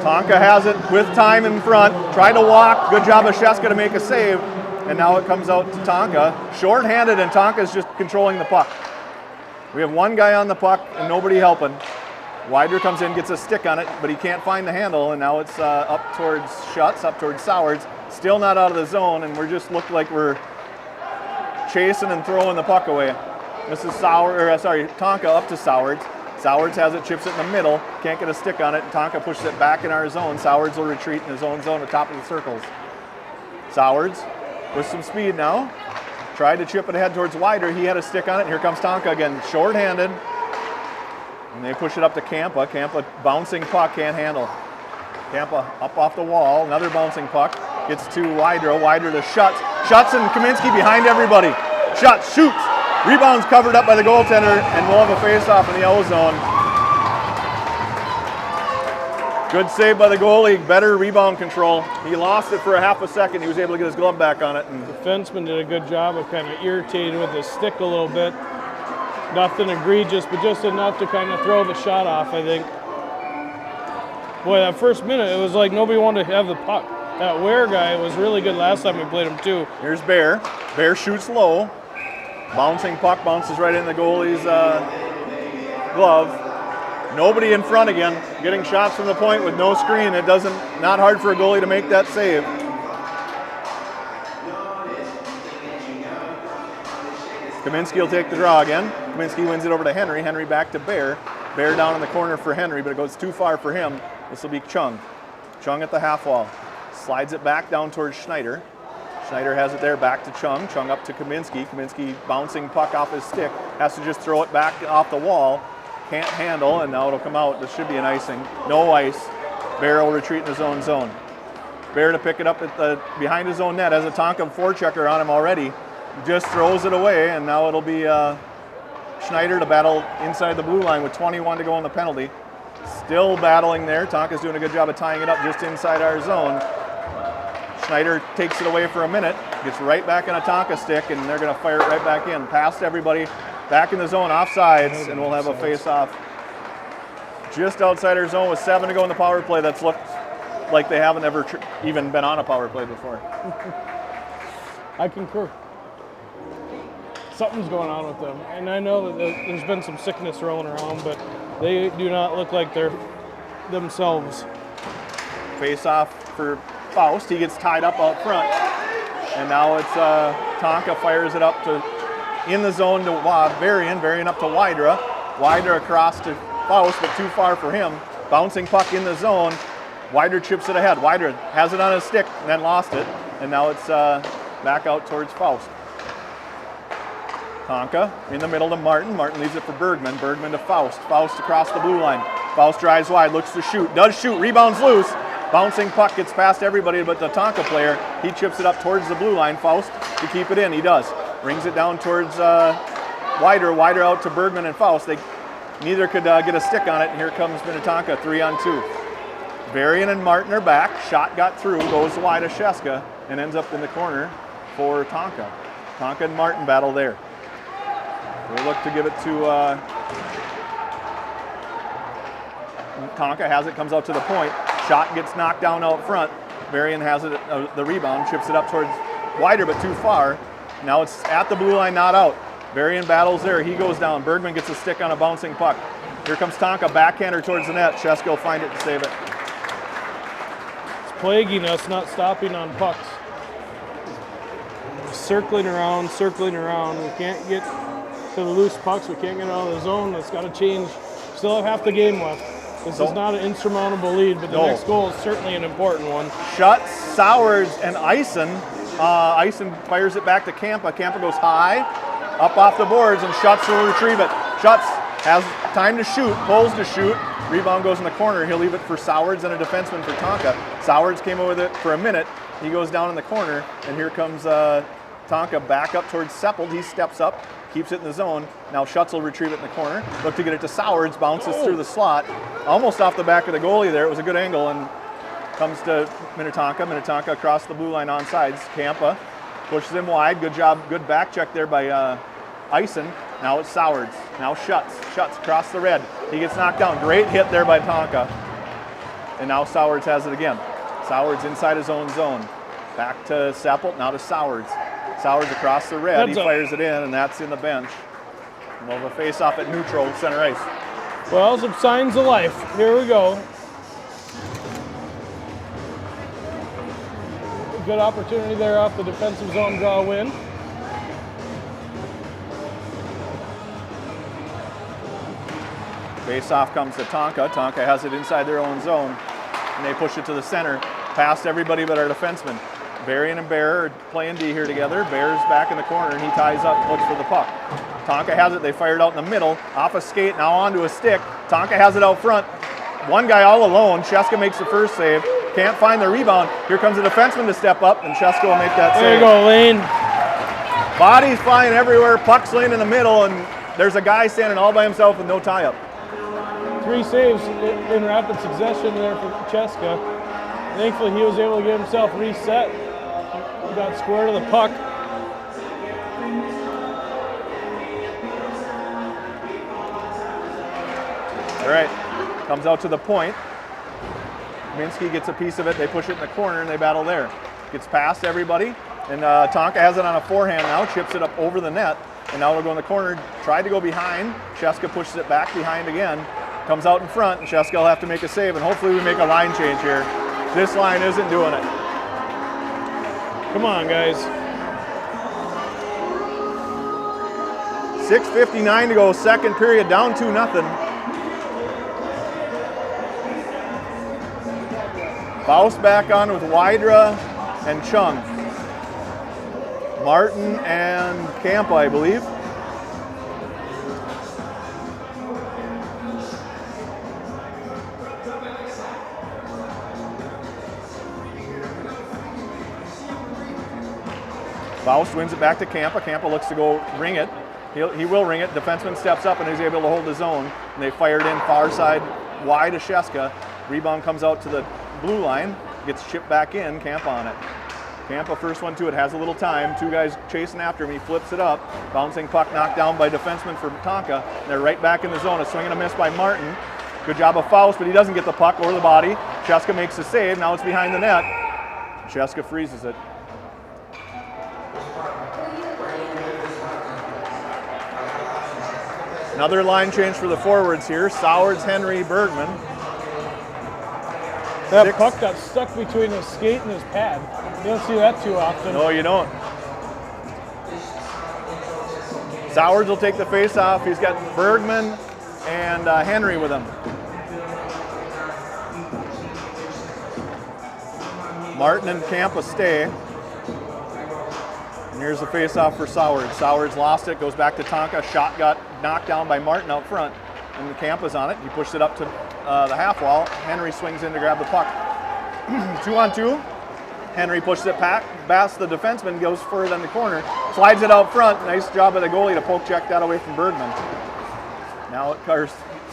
Tonka has it with time in front. Tried to walk. Good job of Sheska to make a save. And now it comes out to Tonka. Short-handed, and Tonka's just controlling the puck. We have 1 guy on the puck and nobody helping. Wider comes in, gets a stick on it, but he can't find the handle, and now it's up towards Schutz, up towards Sowards. Still not out of the zone, and we're just look like we're chasing and throwing the puck away. This is Tonka up to Sowards. Sowards has it, chips it in the middle, can't get a stick on it, and Tonka pushes it back in our zone. Sowards will retreat in his own zone at the top of the circles. Sowards with some speed now. Tried to chip it ahead towards Wider. He had a stick on it, and here comes Tonka again, short-handed. And they push it up to Kampa. Kampa bouncing puck, can't handle. Kampa up off the wall, another bouncing puck. Gets to Wider, Wider to Schutz. Schutz and Kaminsky behind everybody. Schutz shoots. Rebound's covered up by the goaltender, and we'll have a face-off in the O zone. Good save by the goalie, better rebound control. He lost it for a half a second. He was able to get his glove back on it. And the defenseman did a good job of kind of irritating with his stick a little bit. Nothing egregious, but just enough to kind of throw the shot off, I think. Boy, that first minute, it was like nobody wanted to have the puck. That Ware guy was really good last time we played him too. Here's Bear. Bear shoots low. Bouncing puck bounces right in the goalie's glove. Nobody in front again. Getting shots from the point with no screen. It doesn't, not hard for a goalie to make that save. Kaminsky will take the draw again. Kaminsky wins it over to Henry. Henry back to Bear. Bear down in the corner for Henry, but it goes too far for him. This will be Chung. Chung at the half wall. Slides it back down towards Schneider. Schneider has it there, back to Chung. Chung up to Kaminsky. Kaminsky bouncing puck off his stick. Has to just throw it back off the wall. can't handle, and now it'll come out. This should be an icing. No ice. Bear will retreat in his own zone. Bear to pick it up at the behind his own net, has a Tonka forechecker on him already. Just throws it away, and now it'll be Schneider to battle inside the blue line with 21 to go on the penalty. Still battling there. Tonka's doing a good job of tying it up just inside our zone. Schneider takes it away for a minute, gets right back in a Tonka stick, and they're going to fire it right back in. Past everybody, back in the zone, offsides, and we'll have a face-off just outside our zone with 7 to go in the power play. That's looked like they haven't ever even been on a power play before. I concur. Something's going on with them, and I know that there's been some sickness rolling around, but they do not look like they're themselves. Face-off for Faust. He gets tied up out front, and now it's Tonka fires it up to in the zone to Varian. Varian up to Wydra. Wydra across to Faust, but too far for him. Bouncing puck in the zone. Wydra chips it ahead. Wydra has it on his stick and then lost it, and now it's back out towards Faust. Tonka in the middle to Martin. Martin leaves it for Bergman. Bergman to Faust. Faust across the blue line. Faust drives wide, looks to shoot. Does shoot, rebounds loose. Bouncing puck gets past everybody but the Tonka player. He chips it up towards the blue line. Faust to keep it in. He does. Brings it down towards Wydra. Wydra out to Bergman and Faust. Neither could get a stick on it, and here comes Minnetonka 3-on-2. Varian and Martin are back. Shot got through, goes wide to Sheska, and ends up in the corner for Tonka. Tonka and Martin battle there. We'll look to give it to Tonka. Has it, comes out to the point. Shot gets knocked down out front. Varian has it, the rebound, chips it up towards Wydra, but too far. Now it's at the blue line, not out. Varian battles there. He goes down. Bergman gets a stick on a bouncing puck. Here comes Tonka, backhander towards the net. Sheska will find it and save it. It's plaguing us, not stopping on pucks. Circling around. We can't get to the loose pucks. We can't get out of the zone. That's got to change. Still have half the game left. This is not an insurmountable lead, but the next goal is certainly an important one. Schutz, Sowers, and Eisen. Eisen fires it back to Kampa. Kampa goes high, up off the boards, and Schutz will retrieve it. Schutz has time to shoot, pulls to shoot. Rebound goes in the corner. He'll leave it for Sowers and a defenseman for Tonka. Sowers came over with it for a minute. He goes down in the corner, and here comes Tonka back up towards Seppold. He steps up, keeps it in the zone. Now Schutz will retrieve it in the corner. Look to get it to Sowers, bounces through the slot. Almost off the back of the goalie there. It was a good angle, and comes to Minnetonka. Minnetonka across the blue line on sides. Kampa pushes him wide. Good job, good back check there by Eisen. Now it's Sowers. Now Schutz. Schutz across the red. He gets knocked down. Great hit there by Tonka. And now Sowers has it again. Sowers inside his own zone. Back to Seppold, now to Sowers. Sowers across the red. He fires it in, and that's in the bench. We'll have a face-off at neutral, center ice. Well, some signs of life. Here we go. Good opportunity there off the defensive zone, draw a win. Face-off comes to Tonka. Tonka has it inside their own zone, and they push it to the center, past everybody but our defenseman. Varian and Bear are playing D here together. Bear's back in the corner, and he ties up, looks for the puck. Tonka has it. They fire it out in the middle, off a skate, now onto a stick. Tonka has it out front. One guy all alone. Sheska makes the first save. Can't find the rebound. Here comes a defenseman to step up, and Sheska will make that save. There you go, Lane. Bodies flying everywhere. Puck's laying in the middle, and there's a guy standing all by himself with no tie-up. 3 saves in rapid succession there for Sheska. Thankfully, he was able to get himself reset. He got square to the puck. All right, comes out to the point. Minsky gets a piece of it. They push it in the corner, and they battle there. Gets past everybody, and Tonka has it on a forehand now, chips it up over the net, and now it'll go in the corner. Tried to go behind. Sheska pushes it back behind again. Comes out in front, and Sheska will have to make a save, and hopefully we make a line change here. This line isn't doing it. Come on, guys. 6:59 to go, second period, down 2-0. Faust back on with Wydra and Chung. Martin and Kampa, I believe. Faust wins it back to Campa. Campa looks to go ring it. He will ring it. Defenseman steps up and he's able to hold his own. And they fire it in far side wide to Sheska. Rebound comes out to the blue line. Gets chipped back in. Campa on it. Campa first one to it. Has a little time. Two guys chasing after him. He flips it up. Bouncing puck knocked down by defenseman for Tonka. And they're right back in the zone. A swing and a miss by Martin. Good job of Faust, but he doesn't get the puck or the body. Sheska makes the save. Now it's behind the net. Sheska freezes it. Another line change for the forwards here. Sowards, Henry, Bergman. That puck got stuck between his skate and his pad. You don't see that too often. No, you don't. Sowards will take the face-off. He's got Bergman and Henry with him. Martin and Campa stay. And here's the face-off for Sowards. Sowards lost it, goes back to Tonka. Shot got knocked down by Martin out front. And Campa's on it. He pushed it up to the half wall. Henry swings in to grab the puck. 2-on-2. Henry pushes it past the defenseman, goes further in the corner, slides it out front. Nice job of the goalie to poke check that away from Bergman. Now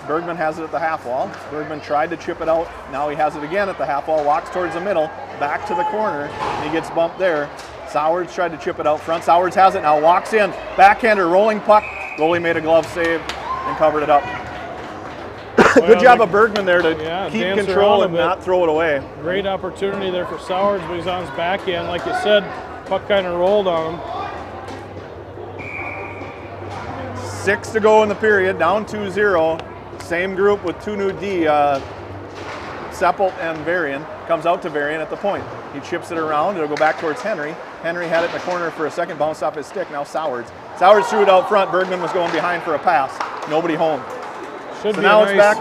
Bergman has it at the half wall. Bergman tried to chip it out. Now he has it again at the half wall, walks towards the middle, back to the corner, and he gets bumped there. Sowards tried to chip it out front. Sowards has it now, walks in, backhander, rolling puck. Goalie made a glove save and covered it up. Good job of Bergman there to keep control and not throw it away. Great opportunity there for Sowards, but he's on his backhand. Like you said, puck kind of rolled on him. 6 to go in the period, down 2-0. Same group with two new D, Seppelt and Varian. Comes out to Varian at the point. He chips it around. It'll go back towards Henry. Henry had it in the corner for a second, bounced off his stick. Now Sowards. Sowards threw it out front. Bergman was going behind for a pass. Nobody home. So now it's back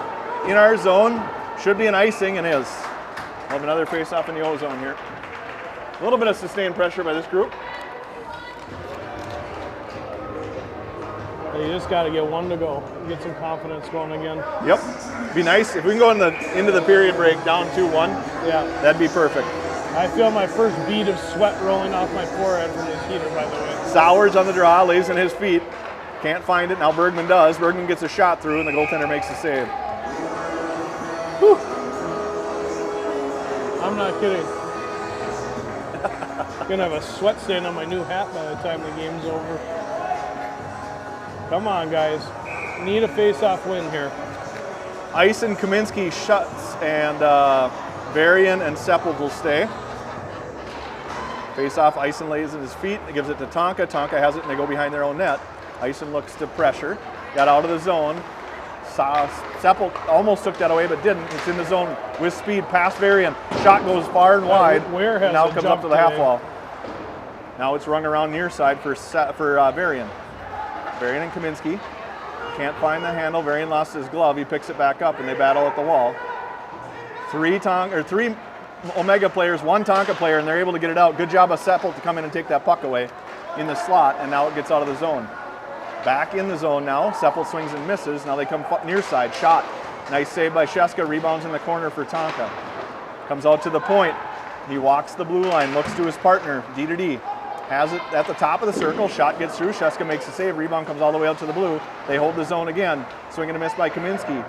in our zone. Should be an icing and is. We'll have another face-off in the O-zone here. A little bit of sustained pressure by this group. You just got to get one to go. Get some confidence going again. Yep. Be nice if we can go into the period break down 2-1. Yeah. That'd be perfect. I feel my first bead of sweat rolling off my forehead from this heater, by the way. Sowards on the draw, lays in his feet. Can't find it. Now Bergman does. Bergman gets a shot through, and the goaltender makes the save. Whew. I'm not kidding. Gonna have a sweat stain on my new hat by the time the game's over. Come on, guys. Need a face-off win here. Ice and Kaminsky shuts, and Varian and Seppelt will stay. Face-off, Ison lays in his feet. It gives it to Tonka. Tonka has it, and they go behind their own net. Ison looks to pressure. Got out of the zone. Seppelt almost took that away, but didn't. It's in the zone with speed past Varian. Shot goes far and wide. Where has now comes up to the half wall. Now it's rung around near side for Varian. Varian and Kaminsky. Can't find the handle. Varian lost his glove. He picks it back up, and they battle at the wall. Three Omega players, one Tonka player, and they're able to get it out. Good job of Seppelt to come in and take that puck away in the slot, and now it gets out of the zone. Back in the zone now. Seppelt swings and misses. Now they come near side. Shot. Nice save by Sheska. Rebounds in the corner for Tonka. Comes out to the point. He walks the blue line. Looks to his partner. D to D. Has it at the top of the circle. Shot gets through. Sheska makes the save. Rebound comes all the way out to the blue. They hold the zone again. Swing and a miss by Kaminsky.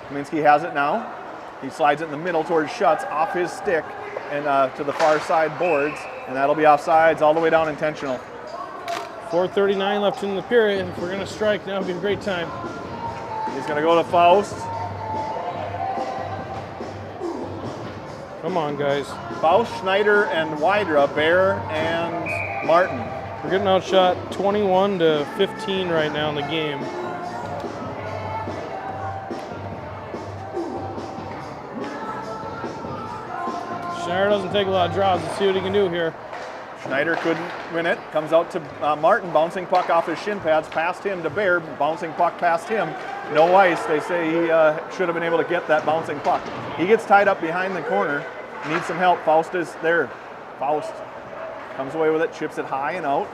Kaminsky has it now. He slides it in the middle towards Schutz off his stick and to the far side boards. And that'll be offsides all the way down intentional. 4:39 left in the period. If we're going to strike, now would be a great time. He's going to go to Faust. Come on, guys. Faust, Schneider, and Wydra, Bear, and Martin. We're getting outshot 21-15 right now in the game. Schneider doesn't take a lot of draws. Let's see what he can do here. Schneider couldn't win it. Comes out to Martin, bouncing puck off his shin pads, past him to Bear, bouncing puck past him. No ice. They say he should have been able to get that bouncing puck. He gets tied up behind the corner. Needs some help. Faust is there. Faust comes away with it, chips it high and out.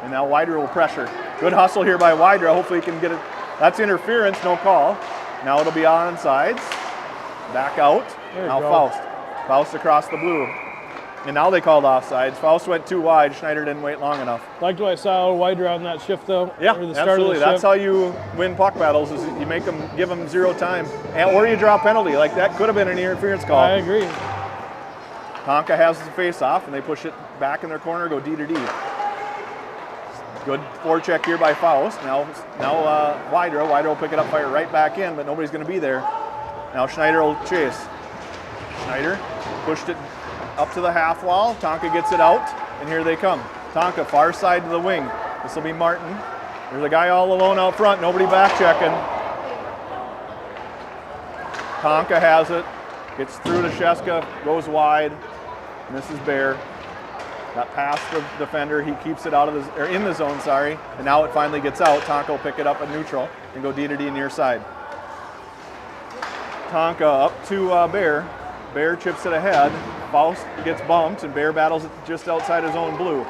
And now Wydra will pressure. Good hustle here by Wydra. Hopefully he can get it. That's interference, no call. Now it'll be on sides. Back out. Now Faust. Faust across the blue. And now they called offsides. Faust went too wide. Schneider didn't wait long enough. Liked what I saw a wider on that shift though. Yeah, or the start absolutely. Of the That's shift. how you win puck battles. Is you make them, give them zero time, or you draw a penalty. Like that could have been an interference call. I agree. Tonka has the face-off, and they push it back in their corner, go D to D. Good forecheck here by Faust. Now Wydra. Wydra will pick it up, fire right back in, but nobody's going to be there. Now Schneider will chase. Schneider pushed it up to the half wall. Tonka gets it out, and here they come. Tonka, far side to the wing. This will be Martin. There's a guy all alone out front, nobody back checking. Tonka has it, gets through to Sheska, goes wide. Misses Bear. Got past the defender. He keeps it out of the, or in the zone, sorry. And now it finally gets out. Tonka will pick it up at neutral and go D to D near side. Tonka up to Bear. Bear chips it ahead. Faust gets bumped and Bear battles it just outside his own blue.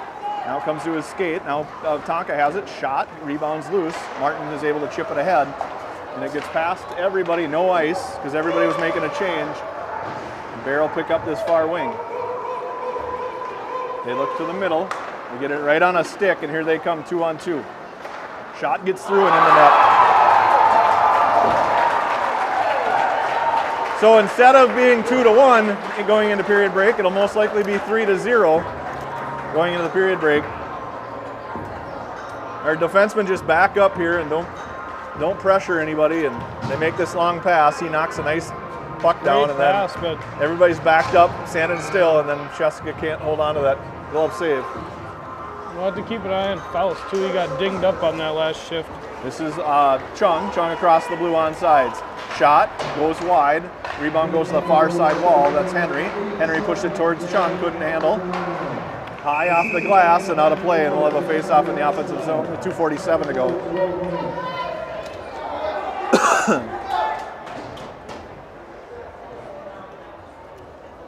Now it comes to his skate. Now Tonka has it. Shot. Rebounds loose. Martin is able to chip it ahead. And it gets past everybody. No ice because everybody was making a change. And Bear will pick up this far wing. They look to the middle. They get it right on a stick, and here they come 2-on-2. Shot gets through and in the net. So instead of being 2-1 going into period break, it'll most likely be 3-0 going into the period break. Our defensemen just back up here and don't pressure anybody, and they make this long pass. He knocks a nice puck down, and then but everybody's backed up, standing still, and then Sheska can't hold on to that glove save. we'll have to keep an eye on Faust too. He got dinged up on that last shift. This is Chung across the blue on sides. Shot, goes wide, rebound goes to the far side wall, that's Henry. Henry pushed it towards Chung, couldn't handle. High off the glass and out of play, and we'll have a face-off in the offensive zone with 2:47 to go.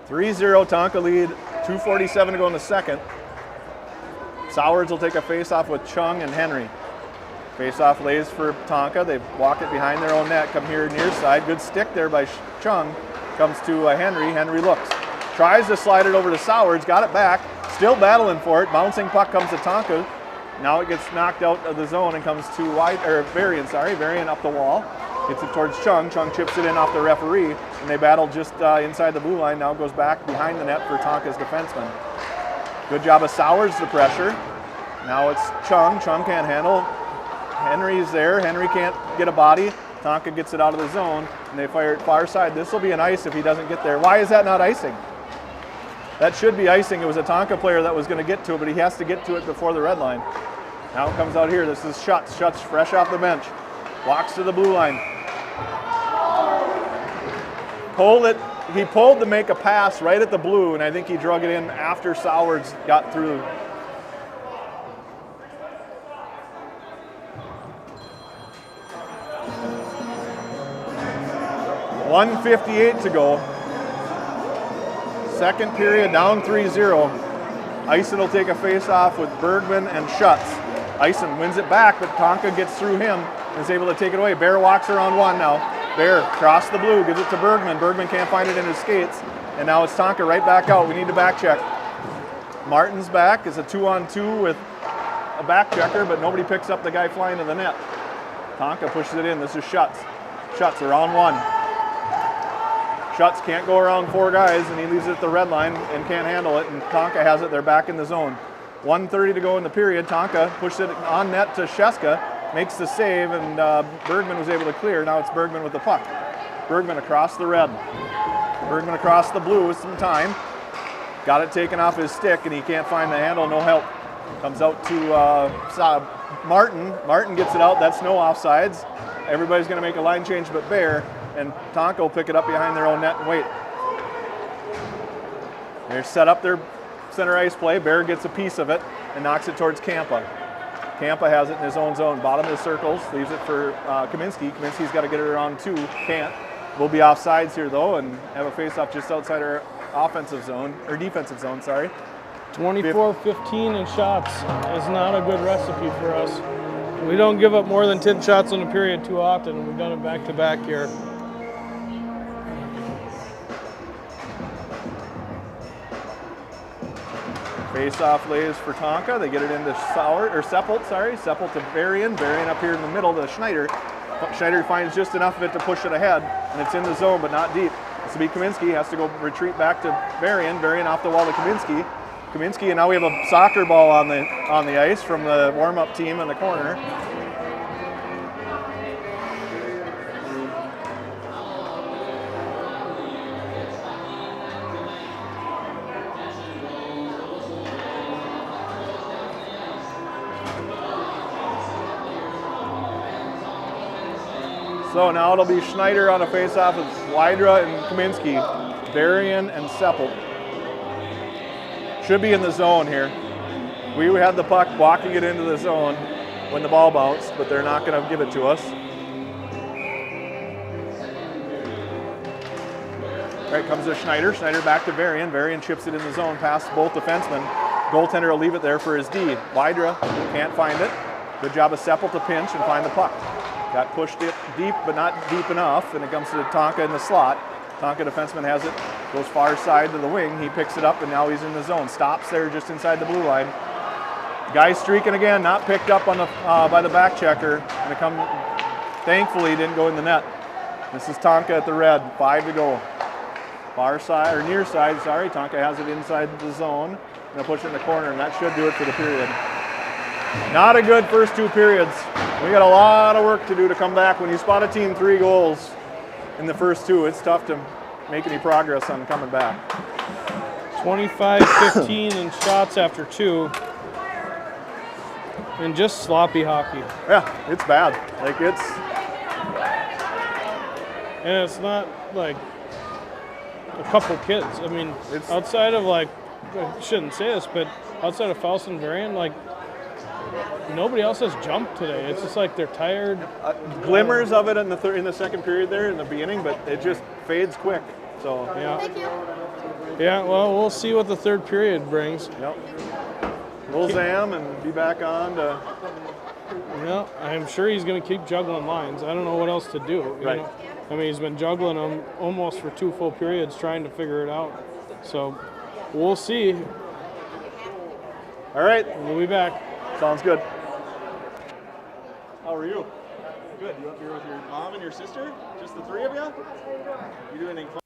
3-0 Tonka lead, 2:47 to go in the second. Sowards will take a face-off with Chung and Henry. Face-off lays for Tonka. They walk it behind their own net, come here near side. Good stick there by Chung. Comes to Henry. Henry looks. Tries to slide it over to Sowards, got it back. Still battling for it. Bouncing puck comes to Tonka. Now it gets knocked out of the zone and comes to Varian, Varian up the wall. Gets it towards Chung. Chung chips it in off the referee, and they battle just inside the blue line. Now goes back behind the net for Tonka's defenseman. Good job of Sowards to pressure. Now it's Chung. Chung can't handle. Henry's there. Henry can't get a body. Tonka gets it out of the zone, and they fire it far side. This will be an ice if he doesn't get there. Why is that not icing? That should be icing. It was a Tonka player that was going to get to it, but he has to get to it before the red line. Now it comes out here. This is Schutz. Schutz fresh off the bench. Walks to the blue line. Pulled it. He pulled to make a pass right at the blue, and I think he drug it in after Sowards got through. .158 to go. Second period, down 3-0. Eisen will take a face-off with Bergman and Schutz. Eisen wins it back, but Tonka gets through him and is able to take it away. Bear walks around one now. Bear across the blue, gives it to Bergman. Bergman can't find it in his skates. And now it's Tonka right back out. We need to back check. Martin's back. It's a 2-on-2 with a back checker, but nobody picks up the guy flying to the net. Tonka pushes it in. This is Schutz. Schutz around one. Schutz can't go around four guys, and he leaves it at the red line and can't handle it, and Tonka has it. They're back in the zone. 1:30 to go in the period. Tonka pushed it on net to Sheska, makes the save, and Bergman was able to clear. Now it's Bergman with the puck. Bergman across the red. Bergman across the blue with some time. Got it taken off his stick, and he can't find the handle. No help. Comes out to Martin. Martin gets it out. That's no offsides. Everybody's going to make a line change but Bear, and Tonka will pick it up behind their own net and wait. They set up their center ice play. Bear gets a piece of it and knocks it towards Kampa. Kampa has it in his own zone. Bottom of the circles. Leaves it for Kaminsky. Kaminsky's got to get it around two. Can't. We'll be offsides here though and have a face-off just outside our offensive zone, or defensive zone, sorry. 24-15 in shots is not a good recipe for us. We don't give up more than 10 shots in a period too often. We've done it back-to-back here. Face-off lays for Tonka. They get it into Seppelt, sorry. Seppelt to Varian. Varian up here in the middle to Schneider. Schneider finds just enough of it to push it ahead, and it's in the zone, but not deep. This will be Kaminsky. Has to go retreat back to Varian. Varian off the wall to Kaminsky. Kaminsky, and now we have a soccer ball on the ice from the warm-up team in the corner. So now it'll be Schneider on a face-off with Wydra and Kaminsky, Varian and Seppelt. Should be in the zone here. We had the puck walking it into the zone when the ball bounced, but they're not going to give it to us. All right, comes to Schneider. Schneider back to Varian. Varian chips it in the zone past both defensemen. Goaltender will leave it there for his D. Wydra can't find it. Good job of Seppelt to pinch and find the puck. Got pushed it deep, but not deep enough, and it comes to Tonka in the slot. Tonka defenseman has it, goes far side to the wing. He picks it up, and now he's in the zone. Stops there just inside the blue line. Guy streaking again, not picked up on the by the back checker. Thankfully, didn't go in the net. This is Tonka at the red, 5 to go. Far side, or near side, sorry. Tonka has it inside the zone. Gonna push it in the corner, and that should do it for the period. Not a good first 2 periods. We got a lot of work to do to come back. When you spot a team 3 goals in the first 2, it's tough to make any progress on coming back. 25-15 in shots after 2. And just sloppy hockey. Yeah, it's bad. Like and it's not like a couple kids. I mean, it's outside of I shouldn't say this, but outside of Faust and Varian, nobody else has jumped today. It's just like they're tired. Glimmers of it in the second period there in the beginning, but it just fades quick. So yeah. Yeah. Well, we'll see what the third period brings. Yep. We'll zam and be back on to. Yeah, I'm sure he's going to keep juggling lines. I don't know what else to do. You know? I mean, he's been juggling them almost for 2 full periods, trying to figure it out. So we'll see. All right. We'll be back. Sounds good. How are you? Good. You up here with your mom and your sister? Just the 3 of you? You do anything fun?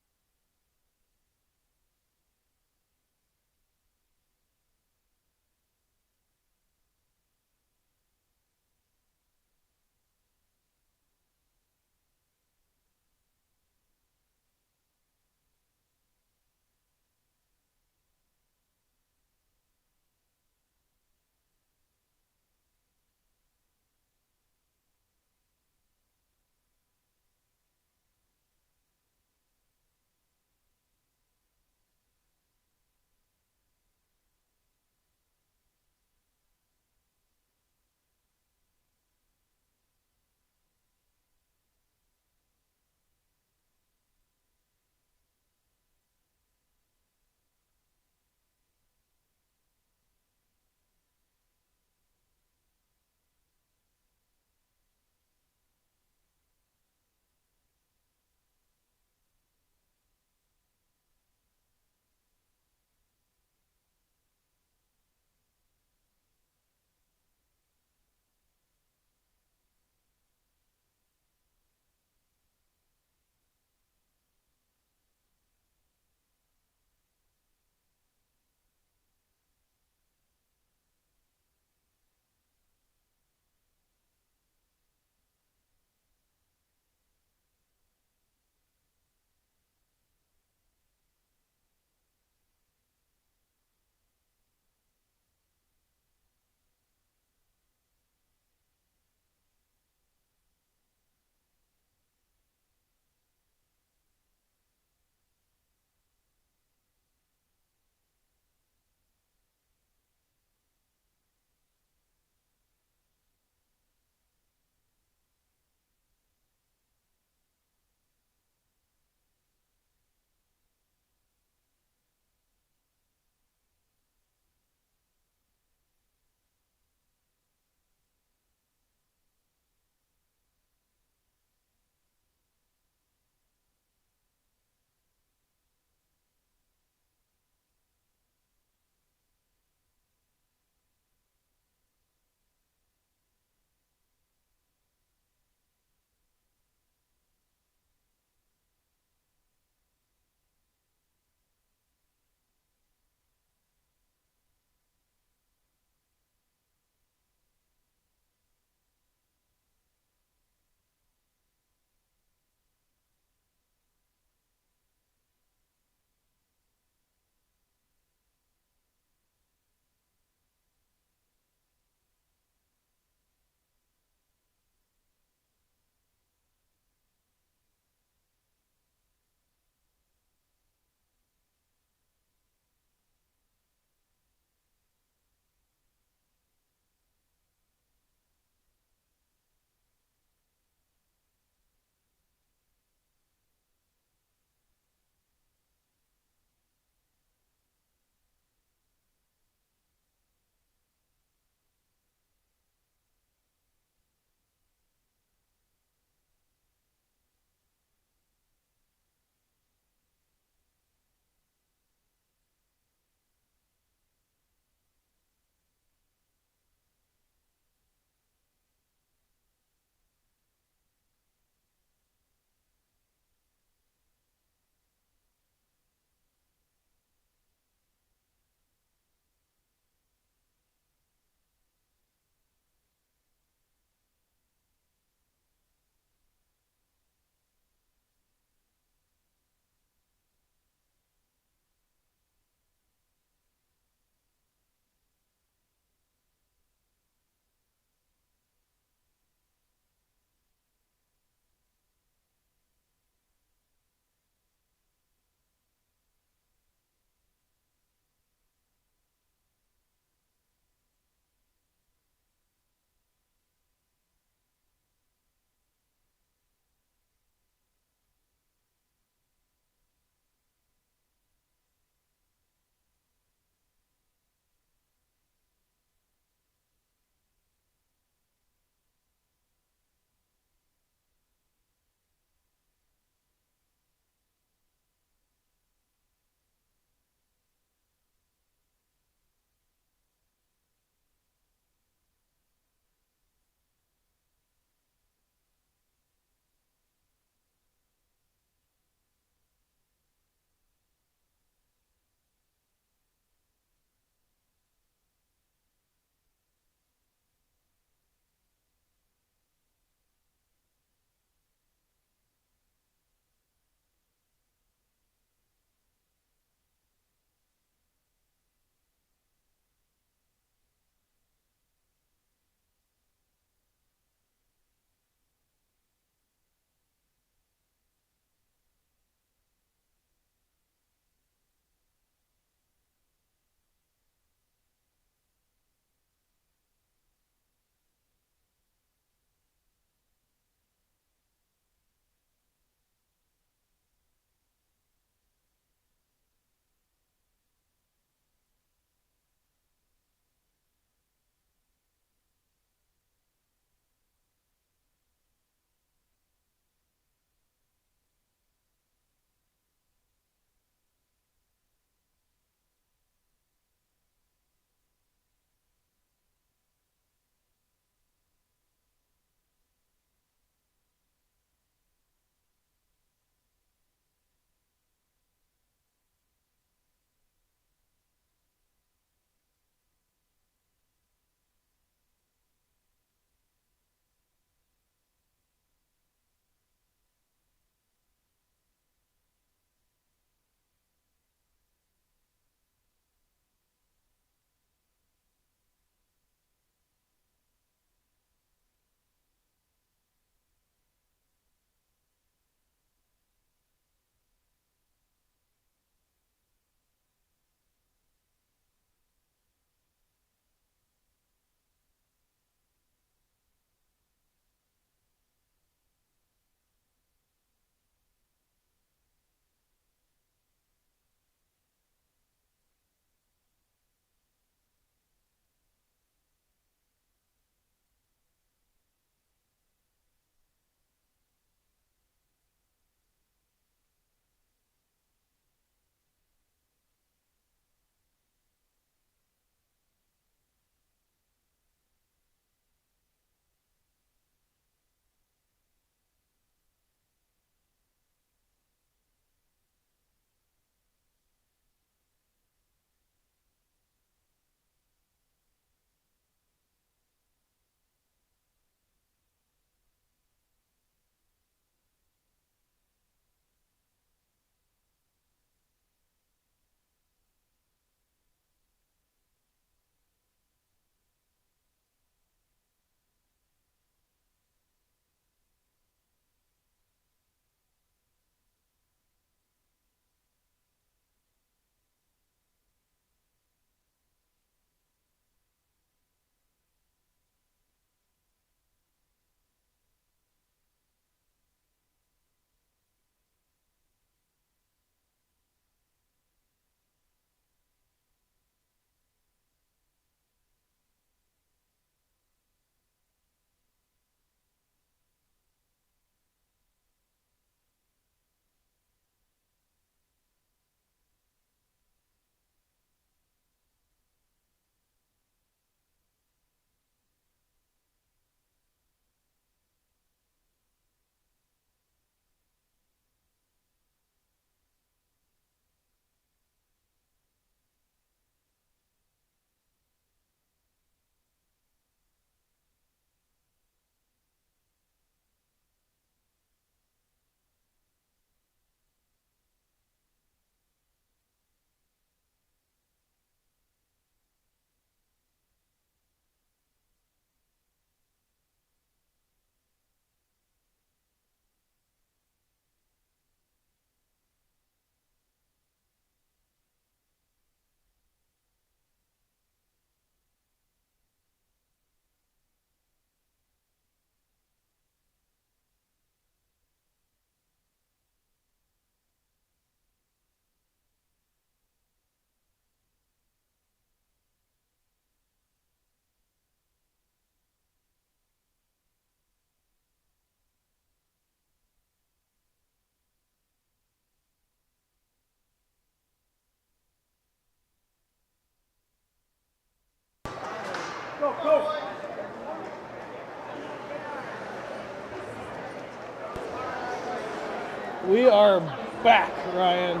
We are back, Ryan,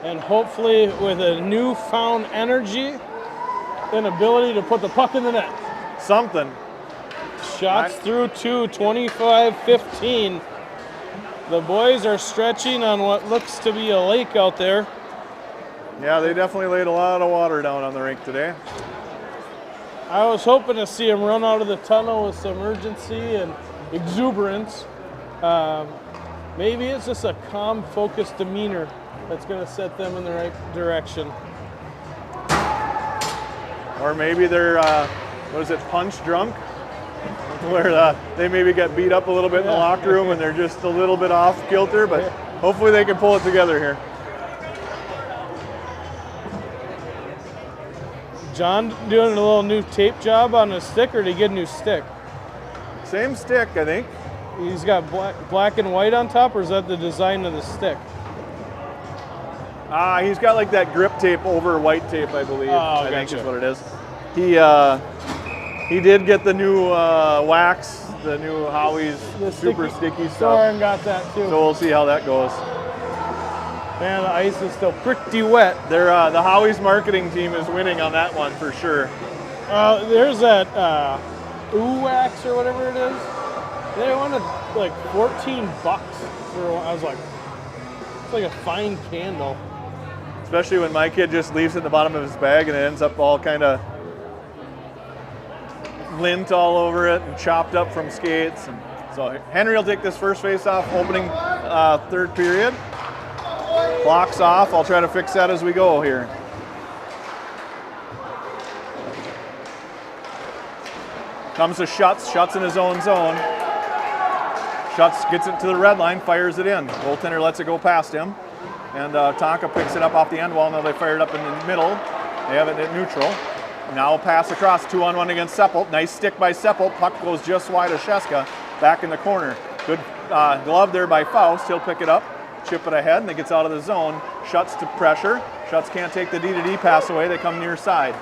and hopefully with a newfound energy and ability to put the puck in the net. Something. Shots through 2, 25-15. The boys are stretching on what looks to be a lake out there. Yeah, they definitely laid a lot of water down on the rink today. I was hoping to see them run out of the tunnel with some urgency and exuberance. Maybe it's just a calm, focused demeanor that's going to set them in the right direction. Or maybe they're, punch drunk? Where they maybe get beat up a little bit in the locker room and they're just a little bit off kilter, but hopefully they can pull it together here. John doing a little new tape job on the stick, or did he get a new stick? Same stick, I think. He's got black and white on top, or is that the design of the stick? He's got like that grip tape over white tape, I believe. I think is what it is. He did get the new wax, the new Howie's super sticky stuff. Soren got that too. So we'll see how that goes. Man, the ice is still pretty wet. The Howie's marketing team is winning on that one for sure. There's that wax or whatever it is. They wanted like $14 for one. I was like, it's like a fine candle. Especially when my kid just leaves it in the bottom of his bag and it ends up all kind of lint all over it and chopped up from skates. And so Henry will take this first face-off, opening third period. Clock's off. I'll try to fix that as we go here. Comes to Schutz. Schutz in his own zone. Schutz gets it to the red line, fires it in. Goaltender lets it go past him. And Tonka picks it up off the end wall. Now they fire it up in the middle. They have it at neutral. Now pass across, 2-on-1 against Seppelt. Nice stick by Seppelt. Puck goes just wide of Sheska. Back in the corner. Good glove there by Faust. He'll pick it up, chip it ahead, and it gets out of the zone. Schutz to pressure. Schutz can't take the D-to-D pass away. They come near side.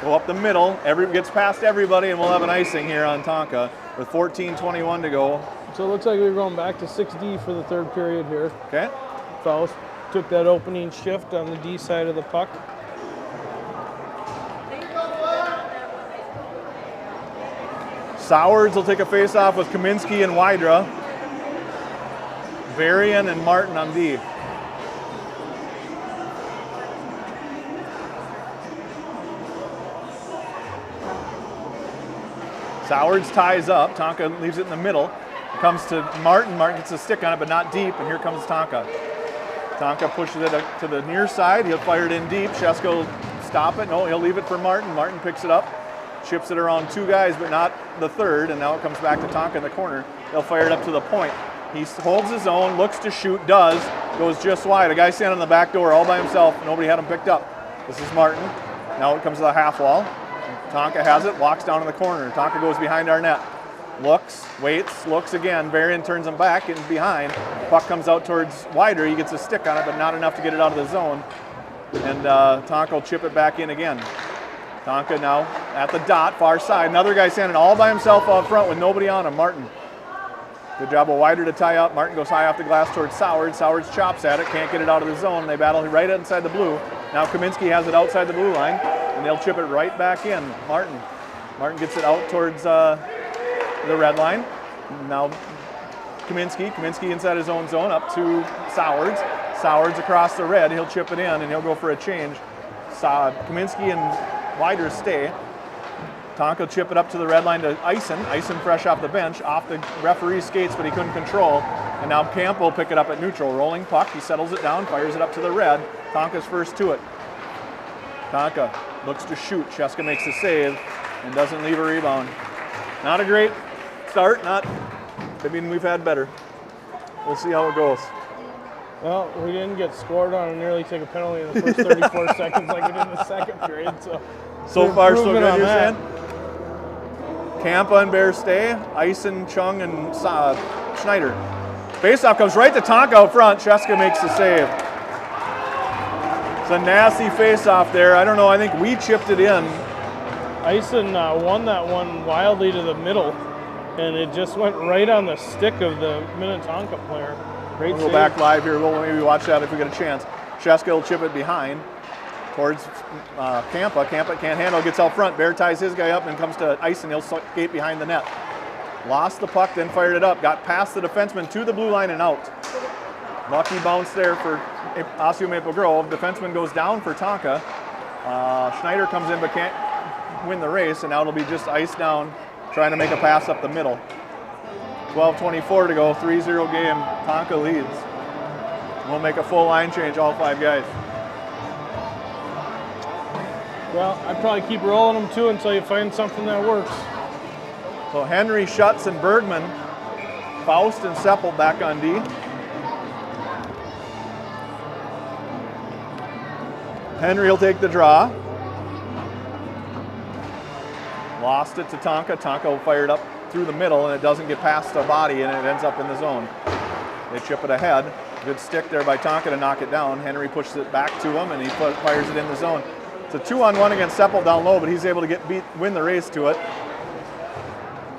Go up the middle. Gets past everybody, and we'll have an icing here on Tonka with 14:21 to go. So it looks like we're going back to 6D for the third period here. Okay. Faust took that opening shift on the D side of the puck. Sowards will take a face-off with Kaminsky and Wydra. Varian and Martin on D. Sowards ties up. Tonka leaves it in the middle. It comes to Martin. Martin gets a stick on it, but not deep, and here comes Tonka. Tonka pushes it to the near side. He'll fire it in deep. Sheska will stop it. No, he'll leave it for Martin. Martin picks it up. Chips it around two guys, but not the third, and now it comes back to Tonka in the corner. They'll fire it up to the point. He holds his own, looks to shoot, does, goes just wide. A guy standing on the back door all by himself. Nobody had him picked up. This is Martin. Now it comes to the half wall. Tonka has it, walks down in the corner. Tonka goes behind our net. Looks, waits, looks again. Varian turns him back, getting behind. Puck comes out towards Wider. He gets a stick on it, but not enough to get it out of the zone. And Tonka will chip it back in again. Tonka now at the dot, far side. Another guy standing all by himself out front with nobody on him, Martin. Good job of Wider to tie up. Martin goes high off the glass towards Sowards. Sowards chops at it, can't get it out of the zone. They battle right inside the blue. Now Kaminsky has it outside the blue line, and they'll chip it right back in. Martin gets it out towards the red line. Now Kaminsky inside his own zone, up to Sowards. Sowards across the red, he'll chip it in, and he'll go for a change. Kaminsky and Wider stay. Tonka chip it up to the red line to Eisen. Eisen fresh off the bench, off the referee's skates, but he couldn't control. And now Camp will pick it up at neutral. Rolling puck, he settles it down, fires it up to the red. Tonka's first to it. Tonka looks to shoot. Sheska makes the save and doesn't leave a rebound. Not a great start, we've had better. We'll see how it goes. Well, we didn't get scored on and nearly take a penalty in the first 34 seconds like we did in the second period. So far, so good, you're saying? Kampa and Bear stay. Eisen, Chung, and Schneider. Faceoff comes right to Tonka out front. Sheska makes the save. It's a nasty faceoff there. I don't know. I think we chipped it in. Ison won that one wildly to the middle, and it just went right on the stick of the Minnetonka player. Great We'll go save. back live here. We'll maybe watch that if we get a chance. Sheska will chip it behind towards Kampa. Kampa can't handle, gets out front. Bear ties his guy up and comes to Ison. He'll skate behind the net. Lost the puck, then fired it up. Got past the defenseman to the blue line and out. Lucky bounce there for Osseo Maple Grove. Defenseman goes down for Tonka. Schneider comes in but can't win the race, and now it'll be just ice down, trying to make a pass up the middle. 12:24 to go, 3-0 game. Tonka leads. We'll make a full line change, all 5 guys. Well, I'd probably keep rolling them too until you find something that works. So Henry, Schutz, and Bergman. Faust and Seppel back on D. Henry will take the draw. Lost it to Tonka. Tonka will fire it up through the middle, and it doesn't get past the body, and it ends up in the zone. They chip it ahead. Good stick there by Tonka to knock it down. Henry pushes it back to him, and he fires it in the zone. It's a 2-on-1 against Seppel down low, but he's able to win the race to it.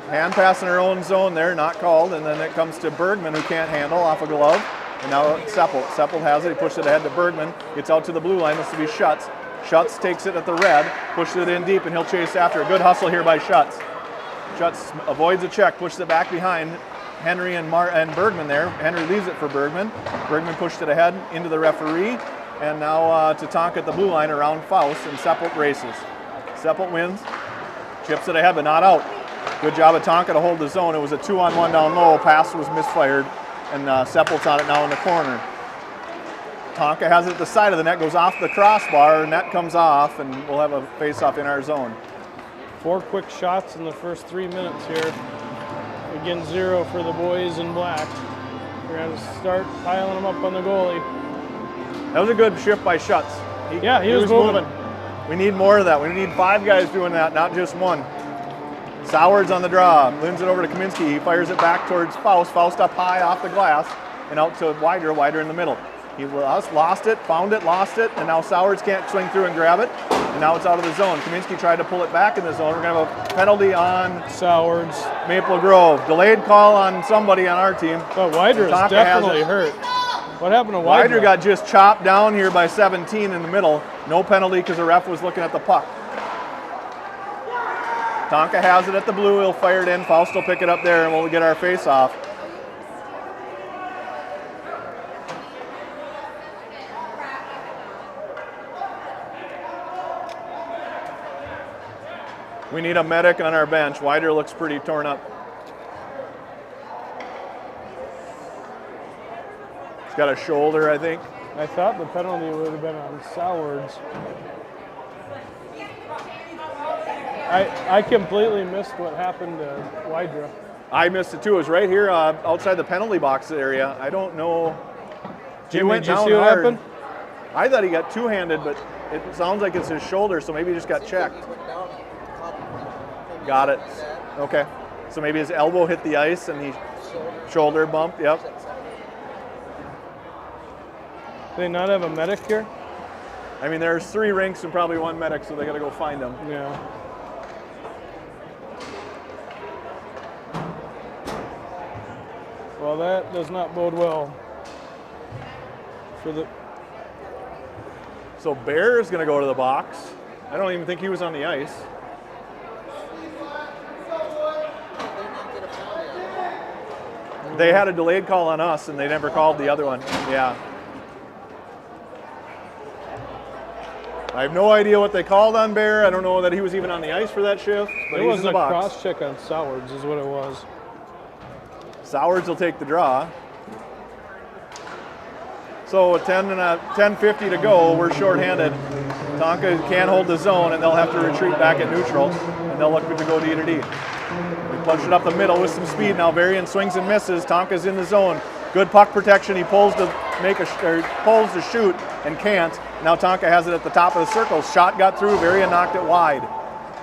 Hand pass in her own zone there, not called, and then it comes to Bergman, who can't handle, off a glove. And now Seppel. Seppel has it, he pushes it ahead to Bergman, gets out to the blue line, this will be Schutz. Schutz takes it at the red, pushes it in deep, and he'll chase after it. Good hustle here by Schutz. Schutz avoids a check, pushes it back behind Henry and Bergman there. Henry leaves it for Bergman. Bergman pushed it ahead into the referee, and now to Tonka at the blue line around Faust, and Seppelt races. Seppelt wins, chips it ahead, but not out. Good job of Tonka to hold the zone. It was a 2-on-1 down low, pass was misfired, and Seppelt's on it now in the corner. Tonka has it at the side of the net, goes off the crossbar, net comes off, and we'll have a face-off in our zone. 4 quick shots in the first 3 minutes here. Again, 0 for the boys in black. We're going to start piling them up on the goalie. That was a good shift by Schutz. He was moving. We need more of that. We need 5 guys doing that, not just one. Sowards on the draw, lends it over to Kaminsky. He fires it back towards Faust. Faust up high off the glass and out to Wider in the middle. He lost it, found it, lost it, and now Sowards can't swing through and grab it. And now it's out of the zone. Kaminsky tried to pull it back in the zone. We're going to have a penalty on Sowards. Maple Grove. Delayed call on somebody on our team. But Wider is definitely hurt. What happened to Wider? Wider got just chopped down here by 17 in the middle. No penalty because the ref was looking at the puck. Tonka has it at the blue. He'll fire it in. Faust will pick it up there, and we'll get our face-off. We need a medic on our bench. Wider looks pretty torn up. He's got a shoulder, I think. I thought the penalty would have been on Sowards. I completely missed what happened to Wider. I missed it too. It was right here outside the penalty box area. I don't know. Jimmy, did you see what happened? I thought he got two-handed, but it sounds like it's his shoulder, so maybe he just got checked. Got it. Okay. So maybe his elbow hit the ice and he shoulder bumped. Yep. Do they not have a medic here? I mean, there's 3 rinks and probably 1 medic, so they got to go find them. Yeah. Well, that does not bode well for the. So Bear is going to go to the box. I don't even think he was on the ice. They had a delayed call on us, and they never called the other one. Yeah. I have no idea what they called on Bear. I don't know that he was even on the ice for that shift, but it he was was in the a box. cross check on Sowards is what it was. Sowards will take the draw. So at 10:50 to go, we're shorthanded. Tonka can't hold the zone, and they'll have to retreat back at neutral, and they'll look to go D to D. We push it up the middle with some speed now. Varian swings and misses. Tonka's in the zone. Good puck protection. He pulls to shoot and can't. Now Tonka has it at the top of the circle. Shot got through. Varian knocked it wide.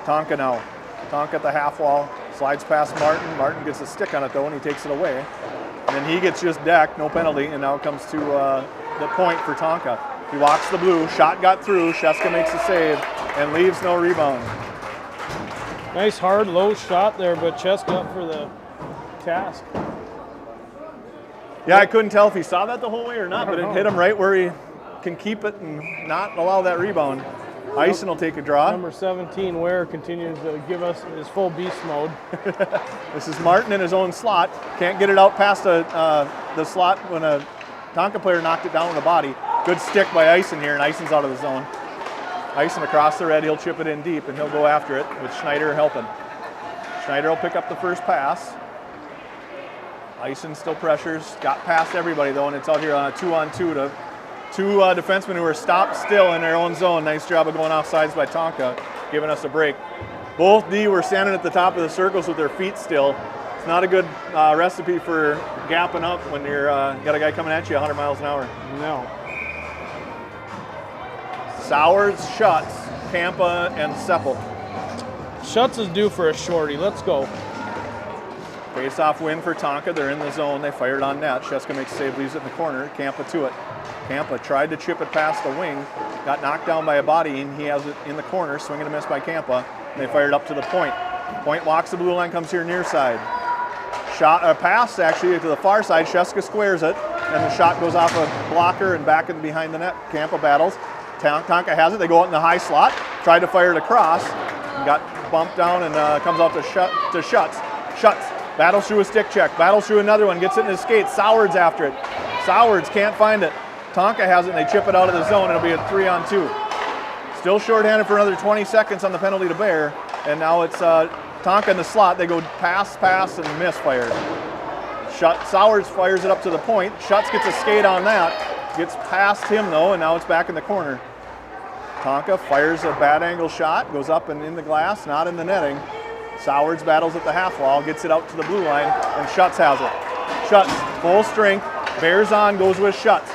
Tonka now. Tonka at the half wall. Slides past Martin. Martin gets a stick on it though, and he takes it away. And then he gets just decked, no penalty, and now it comes to the point for Tonka. He walks the blue. Shot got through. Sheska makes the save and leaves no rebound. Nice hard low shot there, but Cheska up for the task. Yeah, I couldn't tell if he saw that the whole way or not, but it know. hit him right where he can keep it and not allow that rebound. Ison will take a draw. Number 17, Ware, continues to give us his full beast mode. This is Martin in his own slot. Can't get it out past the slot when a Tonka player knocked it down with a body. Good stick by Ison here, and Ison's out of the zone. Ison across the red, he'll chip it in deep, and he'll go after it with Schneider helping. Schneider will pick up the first pass. Ison still pressures, got past everybody though, and it's out here on a 2-on-2 to two defensemen who are stopped still in their own zone. Nice job of going off sides by Tonka, giving us a break. Both D were standing at the top of the circles with their feet still. It's not a good recipe for gapping up when you're got a guy coming at you 100 miles an hour. No. Sowers, Schutz, Kampa, and Seppel. Schutz is due for a shorty. Let's go. Face-off win for Tonka. They're in the zone. They fired on net. Sheska makes a save, leaves it in the corner. Kampa to it. Kampa tried to chip it past the wing. Got knocked down by a body, and he has it in the corner. Swing and a miss by Kampa. And they fired up to the point. Point walks the blue line, comes here near side. Shot, a pass actually to the far side. Sheska squares it, and the shot goes off a blocker and back in behind the net. Kampa battles. Tonka has it. They go out in the high slot. Tried to fire it across. And got bumped down and comes out to Schutz. Schutz battles through a stick check. Battles through another one. Gets it in his skates. Soward's after it. Soward's can't find it. Tonka has it, and they chip it out of the zone. It'll be a 3-on-2. Still shorthanded for another 20 seconds on the penalty to Bear. And now it's Tonka in the slot. They go pass, and misfire. Sowers fires it up to the point. Schutz gets a skate on that. Gets past him though, and now it's back in the corner. Tonka fires a bad angle shot, goes up and in the glass, not in the netting. Sowers battles at the half wall, gets it out to the blue line, and Schutz has it. Schutz, full strength, bears on, goes with Schutz.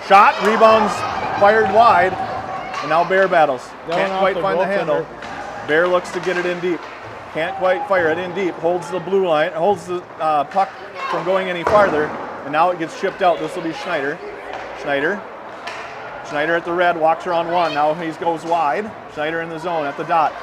Shot, rebounds, fired wide, and now Bear battles. Can't quite find the handle. Bear looks to get it in deep. Can't quite fire it in deep, holds the blue line, holds the puck from going any farther, and now it gets chipped out. This will be Schneider. Schneider at the red, walks around one. Now he goes wide. Schneider in the zone at the dot.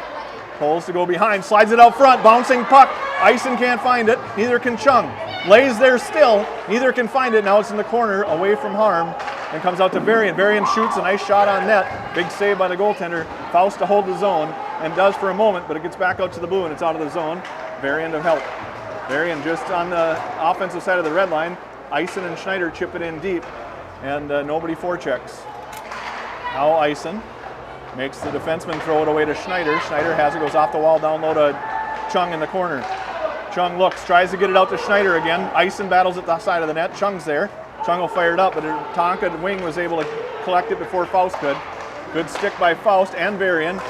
Pulls to go behind, slides it out front, bouncing puck. Ison can't find it, neither can Chung. Lays there still, neither can find it. Now it's in the corner, away from harm, and comes out to Varian. Varian shoots a nice shot on net. Big save by the goaltender. Faust to hold the zone, and does for a moment, but it gets back out to the blue, and it's out of the zone. Varian to help. Varian just on the offensive side of the red line. Ison and Schneider chip it in deep, and nobody forechecks. Now Ison makes the defenseman throw it away to Schneider. Schneider has it, goes off the wall, down low to Chung in the corner. Chung looks, tries to get it out to Schneider again. Ison battles at the side of the net. Chung's there. Chung will fire it up, but Tonka, the wing, was able to collect it before Faust could. Good stick by Faust and Varian.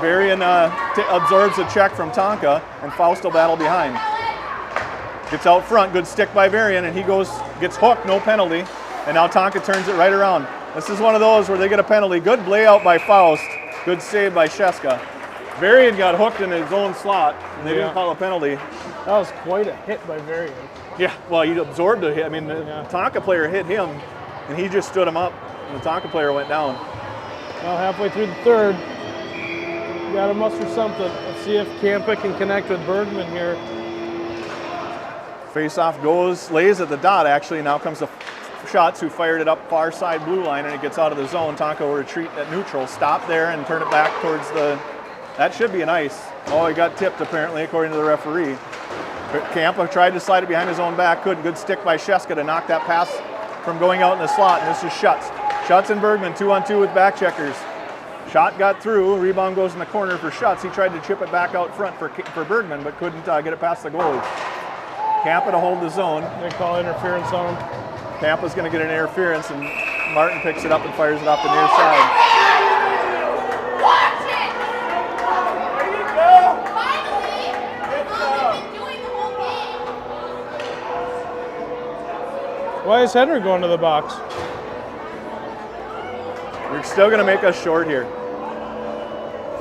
Varian absorbs a check from Tonka, and Faust will battle behind. Gets out front, good stick by Varian, and he gets hooked, no penalty. And now Tonka turns it right around. This is one of those where they get a penalty. Good layout by Faust, good save by Sheska. Varian got hooked in his own slot, and they didn't call a penalty. That was quite a hit by Varian. Yeah, well, he absorbed a hit. I mean, the Tonka player hit him, and he just stood him up, and the Tonka player went down. Well, halfway through the third, we got to muster something. Let's see if Kampa can connect with Bergman here. Face-off goes, lays at the dot, actually. Now comes the Schutz, who fired it up far side blue line, and it gets out of the zone. Tonka will retreat at neutral, stop there, and turn it back towards the... That should be an ice. Oh, he got tipped, apparently, according to the referee. But Kampa tried to slide it behind his own back, couldn't. Good stick by Sheska to knock that pass from going out in the slot, and this is Schutz. Schutz and Bergman, 2-on-2 with back checkers. Shot got through, rebound goes in the corner for Schutz. He tried to chip it back out front for Bergman, but couldn't get it past the goalie. Kampa to hold the zone. They call interference on him. Kampa's going to get an interference, and Martin picks it up and fires it off the near side. Watch it! There you go! Finally! Been doing the whole game. Why is Henry going to the box? You're still going to make us short here.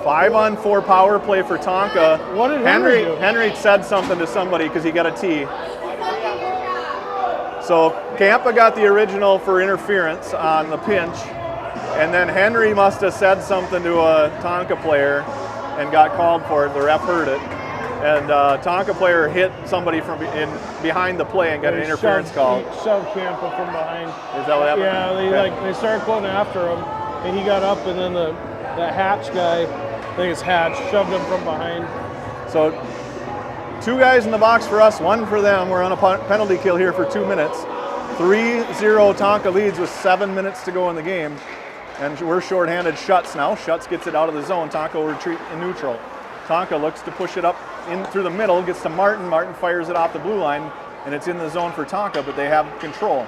5-on-4 power play for Tonka. What did Henry do? Henry said something to somebody because he got a tee. So Kampa got the original for interference on the pinch, and then Henry must have said something to a Tonka player and got called for it. The ref heard it. And Tonka player hit somebody from behind the play and got an interference call. He shoved Campa from behind. Is that what happened? Yeah, they started going after him, and he got up, and then the Hatch guy, I think it's Hatch, shoved him from behind. So 2 guys in the box for us, 1 for them. We're on a penalty kill here for 2 minutes. 3-0 Tonka leads with 7 minutes to go in the game. And we're shorthanded Schutz now. Schutz gets it out of the zone. Tonka will retreat in neutral. Tonka looks to push it up in through the middle, gets to Martin. Martin fires it off the blue line, and it's in the zone for Tonka, but they have control.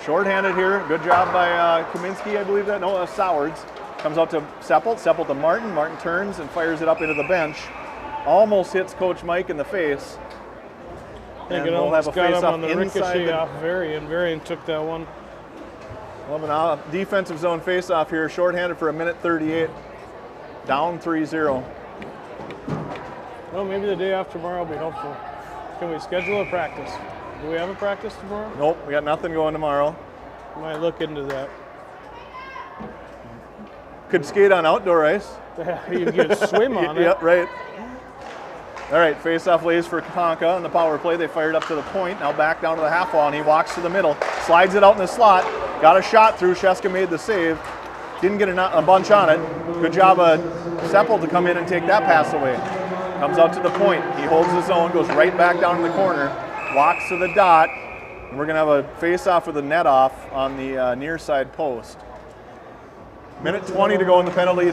Shorthanded here. Good job by Kaminsky, I believe that. No, Sowards. Comes out to Seppelt. Seppelt to Martin. Martin turns and fires it up into the bench. Almost hits Coach Mike in the face. I think it almost got him on the ricochet off Varian. Varian took that one. We'll have a defensive zone face-off here. Shorthanded for 1:38. Down 3-0. Well, maybe the day after tomorrow will be helpful. Can we schedule a practice? Do we have a practice tomorrow? Nope, we got nothing going tomorrow. Might look into that. Could skate on outdoor ice. You could swim on it. Yep, right. All right, face-off lays for Tonka on the power play. They fired up to the point. Now back down to the half wall, and he walks to the middle. Slides it out in the slot. Got a shot through. Sheska made the save. Didn't get a bunch on it. Good job of Seppel to come in and take that pass away. Comes out to the point. He holds his own, goes right back down in the corner. Walks to the dot. And we're going to have a face-off with a net off on the near side post. 1:20 to go in the penalty.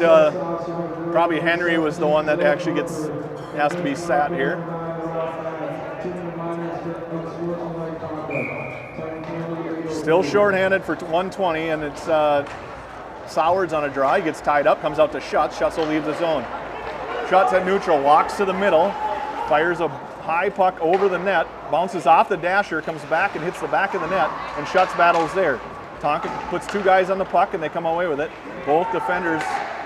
Probably Henry was the one that actually has to be sat here. Still shorthanded for 1:20, and it's Sowards on a draw. He gets tied up, comes out to Schutz. Schutz will leave the zone. Schutz at neutral, walks to the middle, fires a high puck over the net, bounces off the dasher, comes back and hits the back of the net, and Schutz battles there. Tonka puts 2 guys on the puck, and they come away with it. Both defenders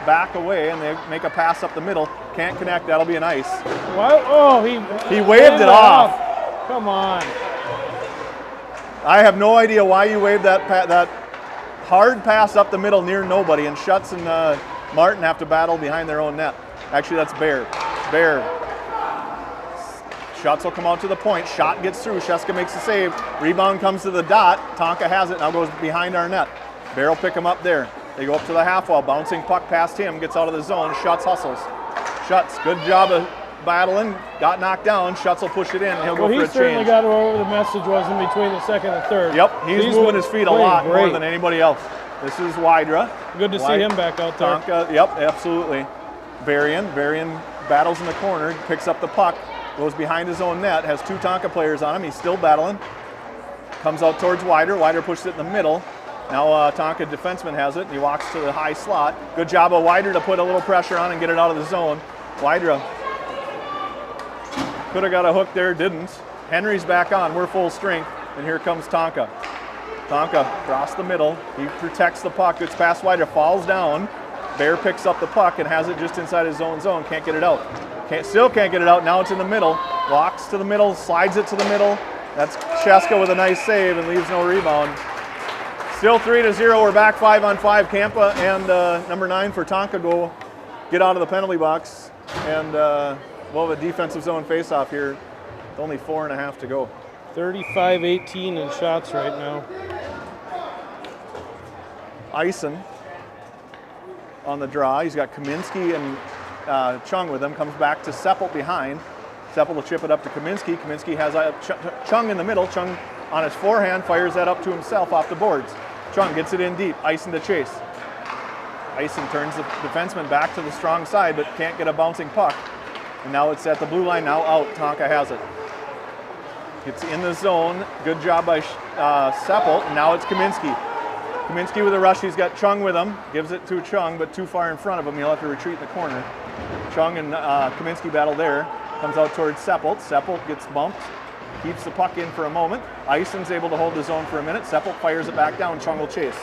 back away, and they make a pass up the middle. Can't connect. That'll be an ice. What? Oh, he waved it off. Come on. I have no idea why you waved that hard pass up the middle near nobody, and Schutz and Martin have to battle behind their own net. Actually, that's Bear. Schutz will come out to the point. Shot gets through. Sheska makes the save. Rebound comes to the dot. Tonka has it. Now goes behind our net. Bear will pick him up there. They go up to the half wall. Bouncing puck past him. Gets out of the zone. Schutz hustles. Schutz, good job of battling. Got knocked down. Schutz will push it in. He'll go for a change. He certainly got wherever the message was in between the second and third. Yep, he's moving his feet a lot more than anybody else. This is Wydra. Good to see him back out there. Tonka, yep, absolutely. Varian battles in the corner, picks up the puck, goes behind his own net, has 2 Tonka players on him. He's still battling. Comes out towards Wydra. Wydra pushes it in the middle. Now Tonka defenseman has it. He walks to the high slot. Good job of Wydra to put a little pressure on and get it out of the zone. Wydra could have got a hook there, didn't. Henry's back on. We're full strength, and here comes Tonka. Tonka across the middle. He protects the puck. It's past Wydra. Falls down. Bear picks up the puck and has it just inside his own zone. Can't get it out. Still can't get it out. Now it's in the middle. Walks to the middle. Slides it to the middle. That's Sheska with a nice save and leaves no rebound. Still 3-0. We're back 5-on-5. Campa and number 9 for Tonka Goal get out of the penalty box. And we'll have a defensive zone face-off here. With only 4.5 to go. 35-18 in shots right now. Eisen on the draw. He's got Kaminsky and Chung with him. Comes back to Seppel behind. Seppel will chip it up to Kaminsky. Kaminsky has Chung in the middle. Chung on his forehand fires that up to himself off the boards. Chung gets it in deep. Eisen to chase. Eisen turns the defenseman back to the strong side, but can't get a bouncing puck. And now it's at the blue line. Now out. Tonka has it. It's in the zone. Good job by Seppel. And now it's Kaminsky. Kaminsky with a rush. He's got Chung with him. Gives it to Chung, but too far in front of him. He'll have to retreat in the corner. Chung and Kaminsky battle there. Comes out towards Seppel. Seppel gets bumped. Keeps the puck in for a moment. Eisen's able to hold the zone for a minute. Seppel fires it back down. Chung will chase.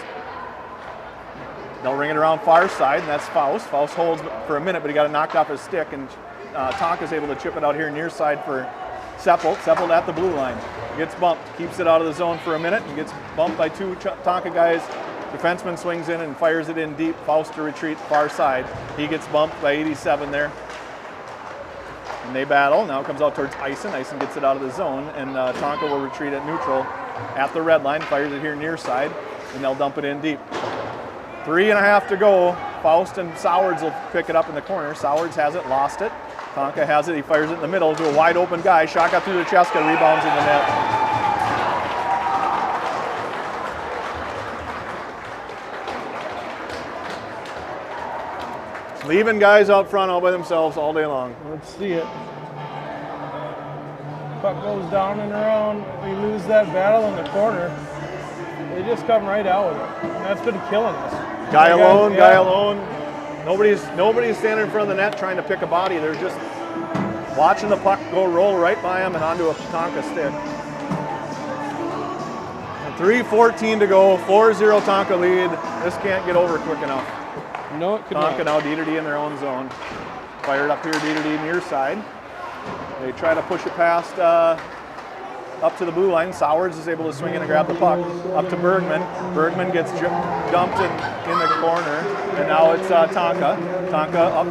They'll ring it around far side, and that's Faust. Faust holds for a minute, but he got it knocked off his stick, and Tonka's able to chip it out here near side for Seppel. Seppel at the blue line. Gets bumped, keeps it out of the zone for a minute, and gets bumped by 2 Tonka guys. Defenseman swings in and fires it in deep. Faust to retreat far side. He gets bumped by 87 there. And they battle. Now it comes out towards Ison. Ison gets it out of the zone, and Tonka will retreat at neutral at the red line, fires it here near side, and they'll dump it in deep. 3.5 to go. Faust and Sowards will pick it up in the corner. Sowards has it, lost it. Tonka has it, he fires it in the middle to a wide open guy. Shot got through the Cheska, rebounds in the net. Leaving guys out front all by themselves all day long. Let's see it. Puck goes down and around. We lose that battle in the corner. They just come right out with it. And that's been killing us. Guy alone. Nobody's standing in front of the net trying to pick a body. They're just watching the puck go roll right by them and onto a Tonka stick. 3:14 to go, 4-0 Tonka lead. This can't get over quick enough. No, it could Tonka not. now D in their own zone. Fired up here, D near side. They try to push it past up to the blue line. Sowards is able to swing in and grab the puck. Up to Bergman. Bergman gets dumped in the corner. And now it's Tonka. Tonka up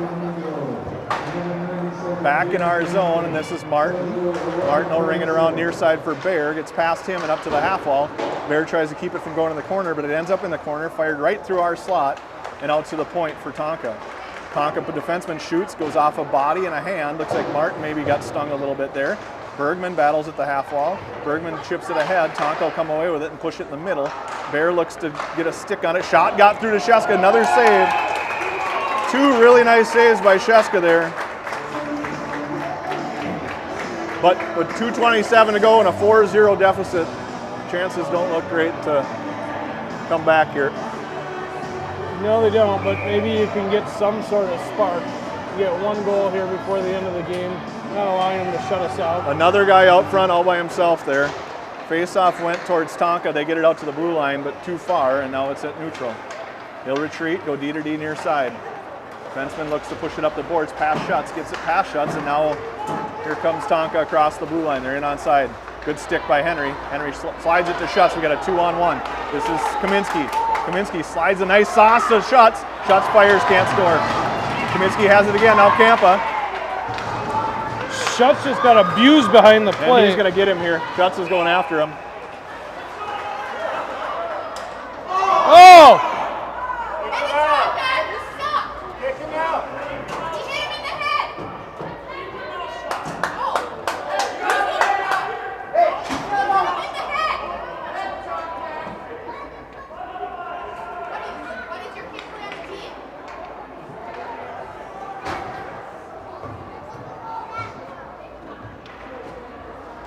back in our zone, and this is Martin. Martin will ring it around near side for Bear. Gets past him and up to the half wall. Bear tries to keep it from going in the corner, but it ends up in the corner, fired right through our slot and out to the point for Tonka. Tonka, the defenseman, shoots, goes off a body and a hand. Looks like Martin maybe got stung a little bit there. Bergman battles at the half wall. Bergman chips it ahead. Tonka will come away with it and push it in the middle. Bear looks to get a stick on it. Shot got through to Sheska. Another save. 2 really nice saves by Sheska there. But with 2:27 to go and a 4-0 deficit, chances don't look great to come back here. No, they don't, but maybe you can get some sort of spark. You get 1 goal here before the end of the game, not allowing them to shut us out. Another guy out front all by himself there. Face-off went towards Tonka. They get it out to the blue line, but too far, and now it's at neutral. He'll retreat, go D to D near side. Defenseman looks to push it up the boards, pass shots, gets it past shots, and now here comes Tonka across the blue line. They're in on side. Good stick by Henry. Henry slides it to Schutz. We got a 2-on-1. This is Kaminsky. Kaminsky slides a nice sauce to Schutz. Schutz fires, can't score. Kaminsky has it again, now Kampa. Schutz just got abused behind the play. And he's going to get him here. Schutz is going after him. Oh!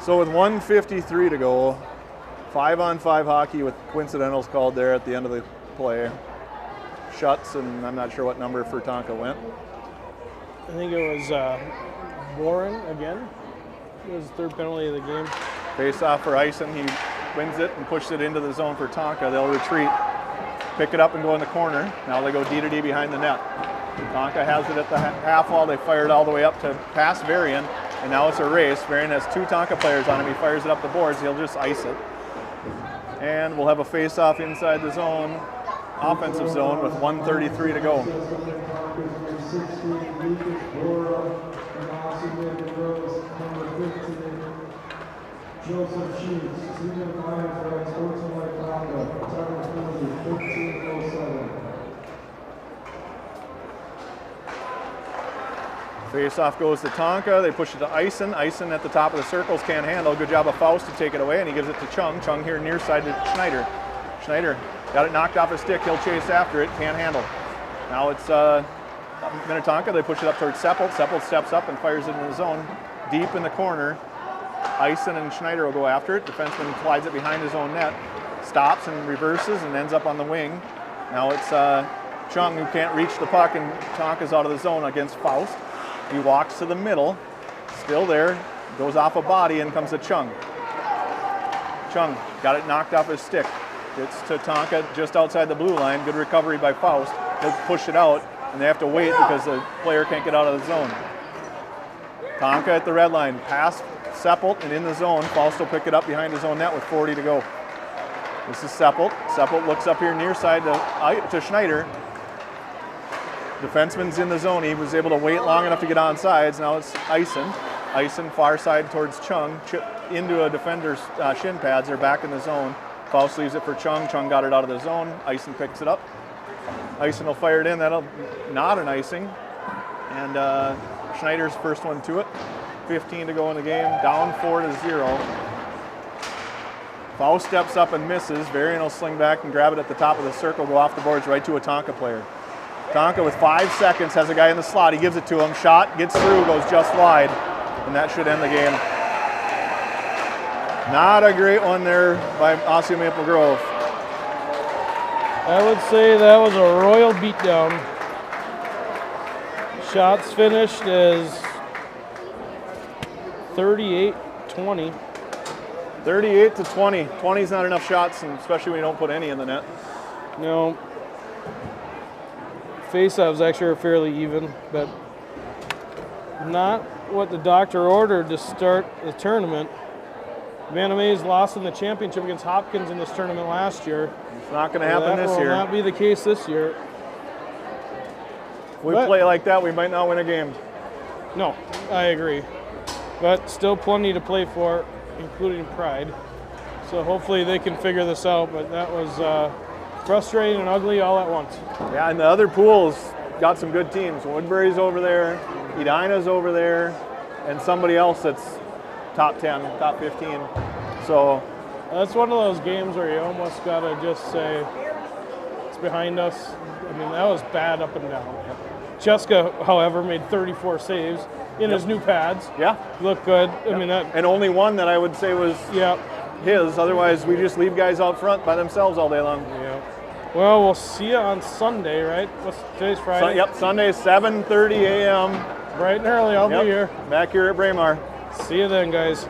So with 1:53 to go, 5-on-5 hockey with coincidentals called there at the end of the play. Schutz, and I'm not sure what number for Tonka went. I think it was Warren again. It was the 3rd penalty of the game. Face off for Ison. He wins it and pushes it into the zone for Tonka. They'll retreat, pick it up and go in the corner. Now they go D to D behind the net. Tonka has it at the half wall. They fire it all the way up to past Varian. And now it's a race. Varian has 2 Tonka players on him. He fires it up the boards. He'll just ice it. And we'll have a face-off inside the zone, offensive zone, with 1:33 to go. Face-off goes to Tonka. They push it to Ison. Ison at the top of the circles can't handle. Good job of Faust to take it away, and he gives it to Chung. Chung here near side to Schneider. Schneider got it knocked off his stick. He'll chase after it. Can't handle. Now it's Minnetonka. They push it up towards Seppelt. Seppelt steps up and fires it in the zone. Deep in the corner. Ison and Schneider will go after it. Defenseman slides it behind his own net. Stops and reverses and ends up on the wing. Now it's Chung who can't reach the puck, and Tonka's out of the zone against Faust. He walks to the middle, still there, goes off a body, and comes to Chung. Chung got it knocked off his stick. It's to Tonka just outside the blue line. Good recovery by Faust. They'll push it out, and they have to wait because the player can't get out of the zone. Tonka at the red line, past Seppelt and in the zone. Faust will pick it up behind his own net with 40 to go. This is Seppelt. Seppelt looks up here near side to Schneider. Defenseman's in the zone. He was able to wait long enough to get on sides. Now it's Ison. Ison far side towards Chung. Chip into a defender's shin pads. They're back in the zone. Faust leaves it for Chung. Chung got it out of the zone. Ison picks it up. Ison will fire it in. That'll not an icing. And Schneider's first one to it. 15 to go in the game. Down 4-0. Faust steps up and misses. Varian will sling back and grab it at the top of the circle. Go off the boards right to a Tonka player. Tonka with 5 seconds has a guy in the slot. He gives it to him. Shot, gets through, goes just wide. And that should end the game. Not a great one there by Osseo Maple Grove. I would say that was a royal beatdown. Shots finished as 38-20. 38-20. 20 is not enough shots, and especially when you don't put any in the net. No. Face-offs actually are fairly even, but not what the doctor ordered to start the tournament. Bantam A's lost in the championship against Hopkins in this tournament last year. It's not going to happen this year. That will not be the case this year. If we play like that, we might not win a game. No, I agree. But still plenty to play for, including pride. So hopefully they can figure this out, but that was frustrating and ugly all at once. Yeah, and the other pools got some good teams. Woodbury's over there, Edina's over there, and somebody else that's top 10, top 15. So that's one of those games where you almost got to just say, it's behind us. I mean, that was bad up and down. Cheska, however, made 34 saves in his new pads. Yeah. Looked good. I mean, that. And only one that I would say was his. Otherwise, we just leave guys out front by themselves all day long. Yeah. Well, we'll see you on Sunday, right? Today's Friday? Yep, Sunday, 7:30 a.m. Bright and early, I'll be here. Back here at Braemar. See you then, guys.